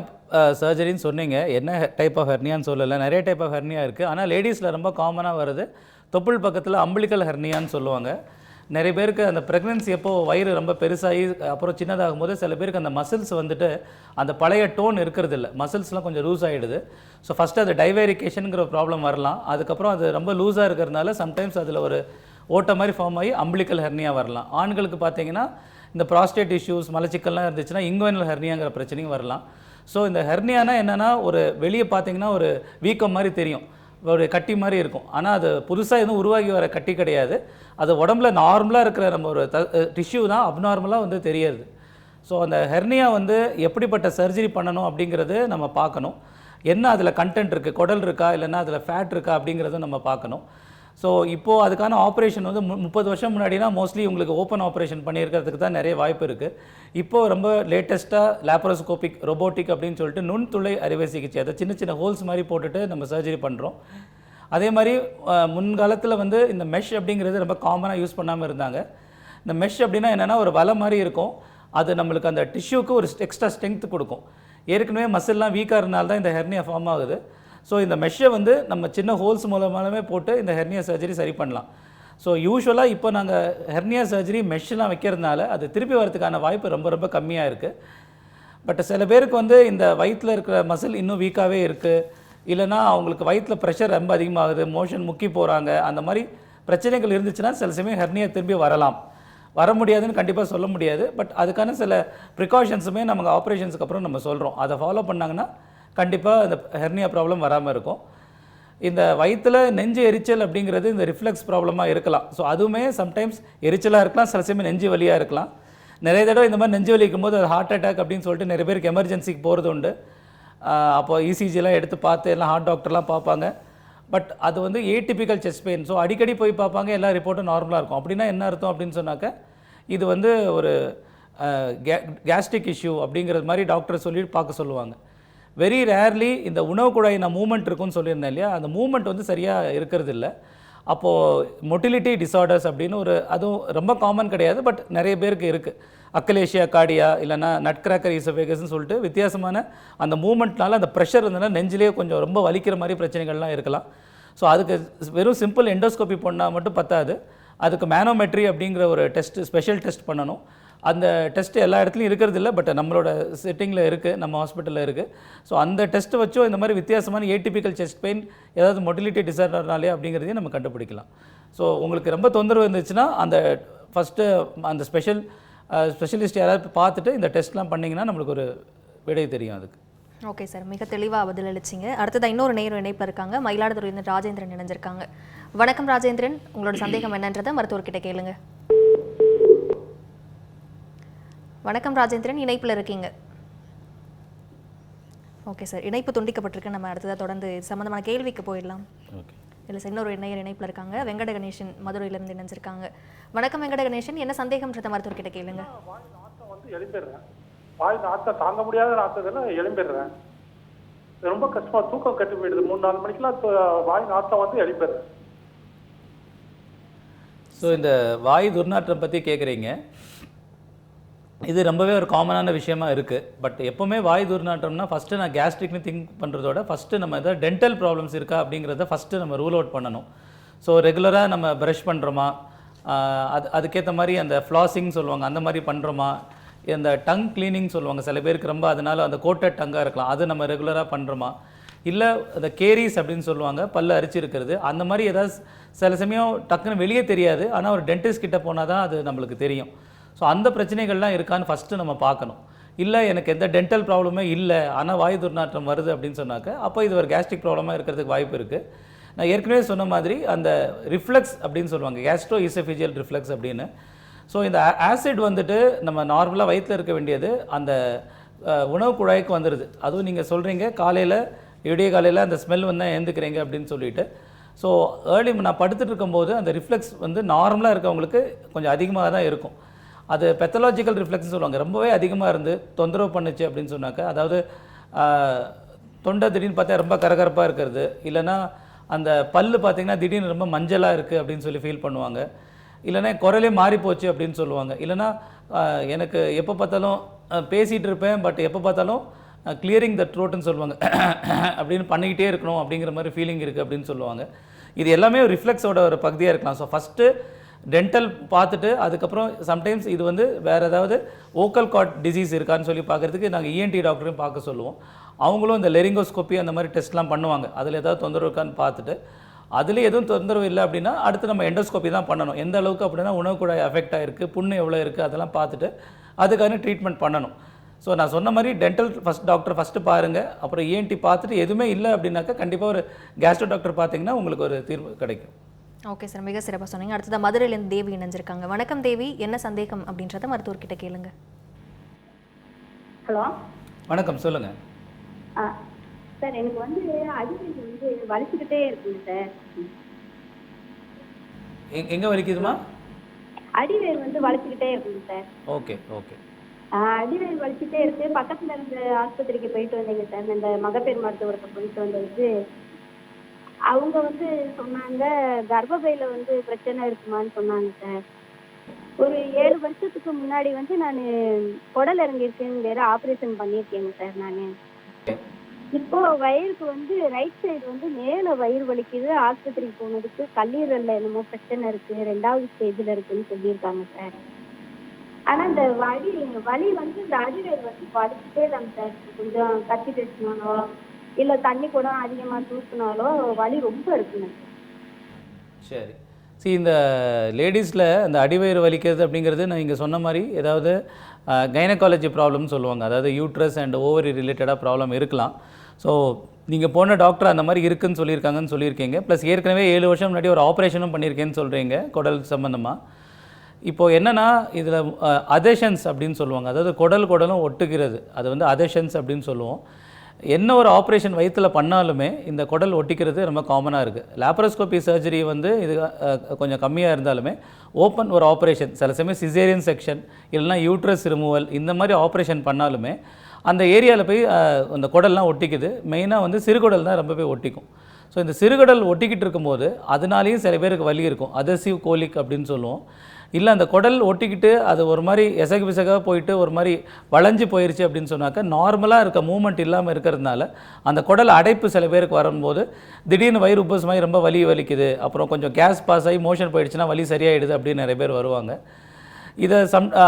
சர்ஜரின்னு சொன்னீங்க. என்ன டைப் ஆஃப் ஹெர்னியான்னு சொல்லலை, நிறைய டைப் ஆஃப் ஹெர்னியா இருக்குது. ஆனால் லேடிஸில் ரொம்ப காமனாக வருது தொப்புள் பக்கத்தில் அம்பிளிக்கல் ஹெர்னியான்னு சொல்லுவாங்க. நிறைய பேருக்கு அந்த ப்ரெக்னென்சி எப்போ வயிறு ரொம்ப பெருசாகி அப்புறம் சின்னதாகும் போது சில பேருக்கு அந்த மசில்ஸ் வந்துட்டு அந்த பழைய டோன் இருக்கிறது இல்லை, மசில்ஸ்லாம் கொஞ்சம் லூஸ் ஆகிடுது. ஸோ ஃபஸ்ட்டு அது டைவேரிகேஷனுங்கிற ப்ராப்ளம் வரலாம். அதுக்கப்புறம் அது ரொம்ப லூஸாக இருக்கிறதுனால சம்டைம்ஸ் அதில் ஒரு ஓட்ட மாதிரி ஃபார்ம் ஆகி அம்பிளிக்கல் ஹெர்னியா வரலாம். ஆண்களுக்கு பார்த்தீங்கன்னா இந்த ப்ராஸ்டேட் இஷ்யூஸ் மலச்சிக்கல்லாம் இருந்துச்சுன்னா இங்குவெனல் ஹெர்னியாங்கிற பிரச்சனையும் வரலாம். ஸோ இந்த ஹெர்னியானா என்னென்னா ஒரு வெளியே பார்த்தீங்கன்னா ஒரு வீக்கம் மாதிரி தெரியும், ஒரு கட்டி மாதிரி இருக்கும். ஆனால் அது புதுசாக எதுவும் உருவாகி வர கட்டி கிடையாது. அது உடம்புல நார்மலாக இருக்கிற நம்ம ஒரு டிஷ்யூ தான் அப்நார்மலாக வந்து தெரியாது. ஸோ அந்த ஹெர்னியா வந்து எப்படிப்பட்ட சர்ஜரி பண்ணணும் அப்படிங்கிறது நம்ம பார்க்கணும். என்ன அதில் கண்டென்ட் இருக்குது, குடல் இருக்கா இல்லைன்னா அதில் ஃபேட் இருக்கா அப்படிங்கிறத நம்ம பார்க்கணும். ஸோ இப்போது அதுக்கான ஆப்ரேஷன் வந்து 30 வருஷம் முன்னாடினா மோஸ்ட்லி உங்களுக்கு ஓப்பன் ஆப்ரேஷன் பண்ணியிருக்கிறதுக்கு தான் நிறைய வாய்ப்பு இருக்குது. இப்போது ரொம்ப லேட்டஸ்ட்டாக லேப்ரோஸ்கோபிக் ரொபோட்டிக் அப்படின்னு சொல்லிட்டு நுண்துளை அறுவை சிகிச்சை, அதை சின்ன சின்ன ஹோல்ஸ் மாதிரி போட்டுட்டு நம்ம சர்ஜரி பண்ணுறோம். அதே மாதிரி முன்காலத்தில் வந்து இந்த மெஷ் அப்படிங்கிறது ரொம்ப காமனாக யூஸ் பண்ணாமல் இருந்தாங்க. இந்த மெஷ் அப்படின்னா என்னென்னா ஒரு வலை மாதிரி இருக்கும், அது நம்மளுக்கு அந்த டிஷ்யூக்கு ஒரு எக்ஸ்ட்ரா ஸ்ட்ரென்த் கொடுக்கும். ஏற்கனவே மசில்லாம் வீக்காக இருந்தால் தான் இந்த ஹெர்னியா ஃபார்ம் ஆகுது. ஸோ இந்த மெஷ்ஷை வந்து நம்ம சின்ன ஹோல்ஸ் மூலமாகவே போட்டு இந்த ஹெர்னியா சர்ஜரி சரி பண்ணலாம். ஸோ யூஸ்வலாக இப்போ நாங்கள் ஹெர்னியா சர்ஜரி மெஷ்லாம் வைக்கிறதுனால அது திருப்பி வரதுக்கான வாய்ப்பு ரொம்ப ரொம்ப கம்மியாக இருக்குது. பட் சில பேருக்கு வந்து இந்த வயிற்றில் இருக்கிற மசில் இன்னும் வீக்காகவே இருக்குது, இல்லைனா அவங்களுக்கு வயிற்றில் ப்ரெஷர் ரொம்ப அதிகமாகுது, மோஷன் முக்கி போகிறாங்க, அந்த மாதிரி பிரச்சனைகள் இருந்துச்சுன்னா சில சமயம் ஹெர்னியா திரும்பி வரலாம். வர முடியாதுன்னு கண்டிப்பாக சொல்ல முடியாது. பட் அதுக்கான சில ப்ரிகாஷன்ஸுமே நமக்கு ஆப்ரேஷன்ஸுக்கு அப்புறம் நம்ம சொல்கிறோம். அதை ஃபாலோ பண்ணாங்கன்னா கண்டிப்பாக இந்த ஹெர்னியா ப்ராப்ளம் வராமல் இருக்கும். இந்த வயிற்றில் நெஞ்சு எரிச்சல் அப்படிங்கிறது இந்த ரிஃப்ளெக்ஸ் ப்ராப்ளமாக இருக்கலாம். ஸோ அதுவுமே சம்டைம்ஸ் எரிச்சலாக இருக்கலாம், சில சமயம் நெஞ்சு வலியாக இருக்கலாம். நிறைய தடவை இந்த மாதிரி நெஞ்சு வலிக்கும் போது அது ஹார்ட் அட்டாக் அப்படின்னு சொல்லிட்டு நிறைய பேருக்கு எமர்ஜென்சிக்கு போகிறது உண்டு. அப்போ இசிஜிலாம் எடுத்து பார்த்து எல்லாம் ஹார்ட் டாக்டர்லாம் பார்ப்பாங்க. பட் அது வந்து ஏடிபிக்கல் செஸ்ட் பெயின். ஸோ அடிக்கடி போய் பார்ப்பாங்க, எல்லா ரிப்போர்ட்டும் நார்மலாக இருக்கும். அப்படின்னா என்ன அர்த்தம் அப்படின்னு சொன்னாக்க இது வந்து ஒரு கேஸ்ட்ரிக் இஷ்யூ அப்படிங்கிறது மாதிரி டாக்டர் சொல்லி பார்க்க சொல்லுவாங்க. வெரி ரேர்லி இந்த உணவு குழாய் நான் மூமெண்ட் இருக்குன்னு சொல்லியிருந்தேன் இல்லையா, அந்த மூமெண்ட் வந்து சரியாக இருக்கிறது இல்லை. அப்போது மொட்டிலிட்டி டிஸார்டர்ஸ் அப்படின்னு ஒரு அதுவும் ரொம்ப காமன் கிடையாது, பட் நிறைய பேருக்கு இருக்குது. அக்கலேஷியா கார்டியா இல்லைனா நட் கிராக்கர் ஈசோஃபேகஸ்ன்னு சொல்லிட்டு வித்தியாசமான அந்த மூமெண்ட்னால அந்த ப்ரெஷர் இருந்ததுன்னா நெஞ்சிலேயே கொஞ்சம் ரொம்ப வலிக்கிற மாதிரி பிரச்சனைகள்லாம் இருக்கலாம். ஸோ அதுக்கு வெறும் சிம்பிள் எண்டோஸ்கோபி பண்ணால் மட்டும் பத்தாது, அதுக்கு மேனோமெட்ரி அப்படிங்கிற ஒரு டெஸ்ட், ஸ்பெஷல் டெஸ்ட் பண்ணணும். அந்த டெஸ்ட் எல்லா இடத்துலையும் இருக்கிறது இல்லை, பட் நம்மளோட செட்டிங்கில் இருக்குது, நம்ம ஹாஸ்பிட்டலில் இருக்குது. ஸோ அந்த டெஸ்ட்டு வச்சோ இந்த மாதிரி வித்தியாசமான ஏடிபிக்கல் செஸ்ட் பெயின் ஏதாவது மொட்டிலிட்டி டிஸார்டர்னாலே அப்படிங்கிறதையும் நம்ம கண்டுபிடிக்கலாம். ஸோ உங்களுக்கு ரொம்ப தொந்தரவு இருந்துச்சுன்னா அந்த ஃபஸ்ட்டு அந்த ஸ்பெஷலிஸ்ட் யாராவது பார்த்துட்டு இந்த டெஸ்ட்லாம் பண்ணிங்கன்னா நம்மளுக்கு ஒரு விடை தெரியும் அதுக்கு. ஓகே சார், மிக தெளிவாக பதிலளிச்சிங்க. அடுத்ததாக இன்னொரு நேரம் இணைப்பில் இருக்காங்க, மயிலாடுதுறையிலிருந்து ராஜேந்திரன் இணைஞ்சிருக்காங்க. வணக்கம் ராஜேந்திரன், உங்களோட சந்தேகம் என்னன்றதை மருத்துவர்கிட்ட கேளுங்க. வணக்கம் ராஜேந்திரன், இணைப்பில் இருக்கீங்க. ஓகே சார், இணைப்பு துண்டிக்கப்பட்டிருக்கு. நம்ம அடுத்ததாக தொடர்ந்து சம்மந்தமான கேள்விக்கு போயிடலாம். இல்லை சார், இன்னொரு இணைப்பில் இருக்காங்க, வெங்கட கணேசன் மதுரையிலேருந்து இணைஞ்சிருக்காங்க. வணக்கம் வெங்கட கணேசன், என்ன சந்தேகம்ன்றத மருத்துவர்கிட்ட கேளுங்க. வாய் நாற்றம் தாங்க முடியாத நாற்றதுல எழும்பிடுறேன், ரொம்ப கஷ்டமா தூக்கம் கட்டி போயிடுது. 3-4 மணிக்கெல்லாம் வாய் நாற்றம் வந்து எழும்பிடுறேன். ஸோ இந்த வாய் துர்நாற்றம் பற்றி கேட்குறீங்க, இது ரொம்பவே ஒரு காமனான விஷயமா இருக்குது. பட் எப்போவுமே வாய் துர்நாற்றம்னா ஃபஸ்ட்டு நான் கேஸ்ட்ரிக்னு திங்க் பண்ணுறதோட ஃபஸ்ட்டு நம்ம எதாவது டென்டல் ப்ராப்ளம்ஸ் இருக்கா அப்படிங்கிறத ஃபஸ்ட்டு நம்ம ரூல் அவுட் பண்ணணும். ஸோ ரெகுலராக நம்ம ப்ரஷ் பண்ணுறோமா, அதுக்கேற்ற மாதிரி அந்த ஃப்ளாசிங் சொல்லுவாங்க, அந்த மாதிரி பண்ணுறோமா, இந்த டங் க்ளீனிங் சொல்லுவாங்க சில பேருக்கு ரொம்ப, அதனால் அந்த கோட்டட் டங்காக இருக்கலாம், அது நம்ம ரெகுலராக பண்ணுறோமா, இல்லை அந்த கேரிஸ் அப்படின்னு சொல்லுவாங்க பல்ல அரிச்சிருக்கிறது, அந்த மாதிரி ஏதாவது சில சமயம் டக்குன்னு வெளியே தெரியாது, ஆனால் ஒரு டென்டிஸ்ட் கிட்ட போனால் தான் அது நம்மளுக்கு தெரியும். ஸோ அந்த பிரச்சனைகள்லாம் இருக்கான்னு ஃபஸ்ட்டு நம்ம பார்க்கணும். இல்லை எனக்கு எந்த டென்டல் ப்ராப்ளமே இல்லை ஆனால் வாய் துர்நாற்றம் வருது அப்படின்னு சொன்னாக்க அப்போ இது ஒரு கேஸ்ட்ரிக் ப்ராப்ளமாக இருக்கிறதுக்கு வாய்ப்பு இருக்குது. நான் ஏற்கனவே சொன்ன மாதிரி அந்த ரிஃப்ளெக்ஸ் அப்படின்னு சொல்லுவாங்க, கேஸ்ட்ரோ இசோஃபேஜியல் ரிஃப்ளெக்ஸ் அப்படின்னு. ஸோ இந்த ஆசிட் வந்துட்டு நம்ம நார்மலாக வயிற்றில் இருக்க வேண்டியது அந்த உணவு குழாய்க்கு வந்துடுது. அதுவும் நீங்கள் சொல்கிறீங்க காலையில் விடிய காலையில் அந்த ஸ்மெல் வந்தால் ஏந்துக்கிறீங்க அப்படின்னு சொல்லிட்டு. ஸோ ஏர்லி நான் படுத்துட்டு இருக்கும்போது அந்த ரிஃப்ளெக்ஸ் வந்து நார்மலாக இருக்கவங்களுக்கு கொஞ்சம் அதிகமாக தான் இருக்கும். அது பெத்தலாஜிக்கல் ரிஃப்ளெக்ஸ்னு சொல்லுவாங்க. ரொம்பவே அதிகமாக இருந்து தொந்தரவு பண்ணுச்சு அப்படின்னு சொன்னாக்க, அதாவது தொண்டை திடீர்னு பார்த்தா ரொம்ப கரகரப்பாக இருக்கிறது, இல்லைனா அந்த பல்லு பார்த்திங்கன்னா திடீர்னு ரொம்ப மஞ்சளாக இருக்குது அப்படின்னு சொல்லி ஃபீல் பண்ணுவாங்க, இல்லைனா குரலே மாறி போச்சு அப்படின்னு சொல்லுவாங்க, இல்லைனா எனக்கு எப்போ பார்த்தாலும் பேசிகிட்டு இருப்பேன் பட் எப்போ பார்த்தாலும் கிளியரிங் த த்ரோட்டுன்னு சொல்லுவாங்க, அப்படின்னு பண்ணிக்கிட்டே இருக்கணும் அப்படிங்கிற மாதிரி ஃபீலிங் இருக்குது அப்படின்னு சொல்லுவாங்க. இது எல்லாமே ஒரு ரிஃப்ளெக்ஸோட ஒரு பகுதியாக இருக்கலாம். ஸோ ஃபஸ்ட்டு டென்டல் பார்த்துட்டு அதுக்கப்புறம் சம்டைம்ஸ் இது வந்து வேறு ஏதாவது ஓக்கல் கார்ட் டிசீஸ் இருக்கான்னு சொல்லி பார்க்குறதுக்கு நாங்கள் இஎன்டி டாக்டரையும் பார்க்க சொல்லுவோம். அவங்களும் இந்த லெரிங்கோஸ்கோப்பி அந்த மாதிரி டெஸ்ட்லாம் பண்ணுவாங்க. அதில் ஏதாவது தொந்தரவு இருக்கான்னு பார்த்துட்டு அதில் எதுவும் தொந்தரவு இல்லை அப்படின்னா அடுத்து நம்ம எண்டோஸ்கோப்பி தான் பண்ணணும். எந்த அளவுக்கு அப்படின்னா உணவு குழாய் அஃபெக்ட் ஆகிருக்கு, புண்ணு எவ்வளோ இருக்குது அதெல்லாம் பார்த்துட்டு அதுக்கான ட்ரீட்மெண்ட் பண்ணணும். ஸோ நான் சொன்ன மாதிரி டென்டல் டாக்டர் ஃபஸ்ட்டு பாருங்கள், அப்புறம் இஎன்டி பார்த்துட்டு எதுவுமே இல்லை அப்படின்னாக்கா கண்டிப்பாக ஒரு கேஸ்ட்ரோ டாக்டர் பார்த்தீங்கன்னா உங்களுக்கு ஒரு தீர்வு கிடைக்கும். ஓகே சார், மிக சிறப்பாக சொன்னீங்க. அடுத்ததாக மதுரையிலேருந்து தேவி இணைஞ்சிருக்காங்க. வணக்கம் தேவி, என்ன சந்தேகம் அப்படின்றத மருத்துவர்கிட்ட கேளுங்க. ஹலோ, வணக்கம், சொல்லுங்கள். சார் எனக்கு வந்து அடிவயிறு வந்து வலிச்சுக்கிட்டே இருக்குங்க சார். எங்கே வலிக்குதுமா? அடிவயிறு வந்து வலிச்சுக்கிட்டே இருக்குங்க சார். Okay okay. அடிவயிறு வலிச்சுட்டே இருக்கு. பக்கத்தில் இருந்த ஆஸ்பத்திரிக்கு போயிட்டு வந்தீங்க சார், இந்த மகப்பேறு மருத்துவருக்கு போயிட்டு வந்ததுக்கு அவங்க வந்து சொன்னாங்க கர்ப்பப்பையில வந்து பிரச்சனை இருக்குமான்னு சொன்னாங்க சார். ஒரு 7 வருஷத்துக்கு முன்னாடி வந்து நான் குடல் இறங்கியிருக்கேன்னு வேற ஆப்ரேஷன் பண்ணியிருக்கேங்க சார். நான் இப்போ வயிறுக்கு வந்து ரைட் சைடு வந்து மேலே வயிறு வலிக்குது. ஆஸ்பத்திரிக்கு போனதுக்கு கல்லீரல்ல என்னமோ பிரச்சனை இருக்கு, 2வது ஸ்டேஜில் இருக்குன்னு சொல்லியிருக்காங்க சார். ஆனால் இந்த வலி வந்து இந்த அடிவயிறு வந்து வலிச்சுட்டே தாங்க சார். கொஞ்சம் கத்தி பேசினாலோ இல்லை தண்ணி கூட அதிகமாக தூக்குனாலோ வலி ரொம்ப இருக்குங்க. சரி, இந்த லேடிஸில் அந்த அடிவயிறு வலிக்கிறது அப்படிங்கிறது நான் இங்கே சொன்ன மாதிரி ஏதாவது கைனகாலஜி ப்ராப்ளம்னு சொல்லுவாங்க, அதாவது யூட்ரஸ் அண்ட் ஓவரி ரிலேட்டடாக ப்ராப்ளம் இருக்கலாம். ஸோ நீங்கள் போன டாக்டர் அந்த மாதிரி இருக்குன்னு சொல்லியிருக்காங்கன்னு சொல்லியிருக்கீங்க. ப்ளஸ் ஏற்கனவே 7 வருஷம் முன்னாடி ஒரு ஆப்ரேஷனும் பண்ணியிருக்கேன்னு சொல்கிறீங்க குடல் சம்மந்தமாக. இப்போது என்னென்னா இதில் அதேஷன்ஸ் அப்படின்னு சொல்லுவாங்க, அதாவது குடலும் ஒட்டுக்கிறது, அது வந்து அதேஷன்ஸ் அப்படின்னு சொல்லுவோம். என்ன ஒரு ஆப்ரேஷன் வயிற்றில் பண்ணாலுமே இந்த குடல் ஒட்டிக்கிறது ரொம்ப காமனாக இருக்குது. லேப்ரோஸ்கோபி சர்ஜரி வந்து இது கொஞ்சம் கம்மியாக இருந்தாலுமே ஓப்பன் ஒரு ஆப்ரேஷன், சில சமயம் சிசேரியன் செக்ஷன் இல்லைனா யூட்ரஸ் ரிமூவல் இந்த மாதிரி ஆப்ரேஷன் பண்ணாலுமே அந்த ஏரியாவில் போய் அந்த குடல்லாம் ஒட்டிக்குது. மெயினாக வந்து சிறுகுடல் தான் ரொம்ப போய் ஒட்டிக்கும். ஸோ இந்த சிறுகுடல் ஒட்டிக்கிட்டு இருக்கும்போது அதனாலேயும் சில பேருக்கு வலி இருக்கும், அதசிவ் கோலிக் அப்படின்னு சொல்லுவோம். இல்லை அந்த குடல் ஒட்டிக்கிட்டு அது ஒரு மாதிரி எசகு பிசகாக போயிட்டு ஒரு மாதிரி வளைஞ்சு போயிடுச்சு அப்படின்னு சொன்னாக்கா நார்மலாக இருக்க மூமெண்ட் இல்லாமல் இருக்கிறதுனால அந்த குடல் அடைப்பு சில பேருக்கு வரும்போது திடீர்னு வயிறு உப்பசமாகி ரொம்ப வலிக்குது, அப்புறம் கொஞ்சம் கேஸ் பாஸ் ஆகி மோஷன் போயிடுச்சுன்னா வலி சரியாயிடுது அப்படின்னு நிறைய பேர் வருவாங்க. இதை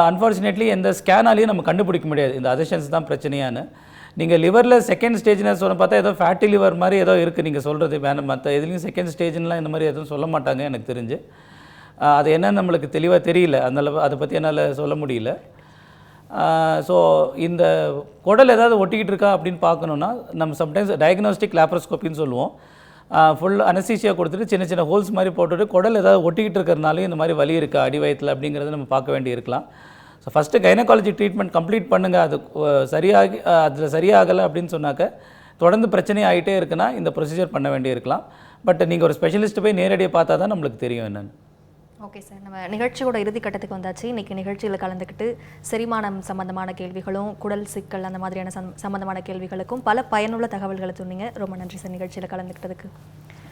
அன்ஃபார்ச்சுனேட்லி எந்த ஸ்கேனாலையும் நம்ம கண்டுபிடிக்க முடியாது இந்த அதேஷன்ஸ் தான் பிரச்சனையானு. நீங்கள் லிவரில் செகண்ட் ஸ்டேஜ்னு சொல்ல பார்த்தா ஏதோ ஃபேட்டி லிவர் மாதிரி ஏதோ இருக்குது நீங்கள் சொல்கிறது வேணும். மற்ற எதுலேயும் செகண்ட் ஸ்டேஜ்லாம் இந்த மாதிரி எதுவும் சொல்ல மாட்டாங்க எனக்கு தெரிஞ்சு. அது என்னன்னு நம்மளுக்கு தெளிவாக தெரியல, அதனால் அதை பற்றி என்னால் சொல்ல முடியல. ஸோ இந்த குடல் ஏதாவது ஒட்டிக்கிட்டு இருக்கா அப்படின்னு பார்க்கணுன்னா நம்ம சம்டைம்ஸ் டயக்னோஸ்டிக் லேப்ரோஸ்கோப்பின்னு சொல்லுவோம். ஃபுல் அனஸ்தீசியா கொடுத்துட்டு சின்ன சின்ன ஹோல்ஸ் மாதிரி போட்டுட்டு குடல் ஏதாவது ஒட்டிக்கிட்டு இருக்கிறனாலையும் இந்த மாதிரி வலி இருக்கா அடி வயிற்றில் அப்படிங்கிறத நம்ம பார்க்க வேண்டி இருக்கலாம். So first gynaecology treatment complete பண்ணுங்கள். அது அதில் சரியாகலை அப்படின்னு சொன்னாக்க தொடர்ந்து பிரச்சனை ஆகிட்டே இருக்குன்னா இந்த ப்ரொசீஜர் பண்ண வேண்டி இருக்கலாம். பட் நீங்கள் ஒரு ஸ்பெஷலிஸ்ட்டு போய் நேரடியாக பார்த்தா தான் நம்மளுக்கு தெரியும் என்னென்னு. ஓகே சார், நம்ம நிகழ்ச்சியோட இறுதி கட்டத்துக்கு வந்தாச்சு. இன்றைக்கி நிகழ்ச்சியில் கலந்துக்கிட்டு செரிமானம் சம்மந்தமான கேள்விகளும் குடல் சிக்கல் அந்த மாதிரியான சம்மந்தமான கேள்விகளுக்கும் பல பயனுள்ள தகவல்களை சொன்னீங்க. ரொம்ப நன்றி சார் நிகழ்ச்சியில் கலந்துக்கிட்டதுக்கு.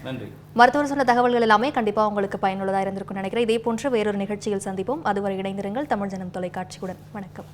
நன்றி. மருத்துவர் சொன்ன தகவல்கள் எல்லாமே கண்டிப்பாக உங்களுக்கு பயனுள்ளதாக இருந்திருக்கும்னு நினைக்கிறேன். இதே போன்று வேறொரு நிகழ்ச்சியில் சந்திப்போம். அதுவரை இணைந்திருங்கள் தமிழ் ஜனம் தொலைக்காட்சியுடன். வணக்கம்.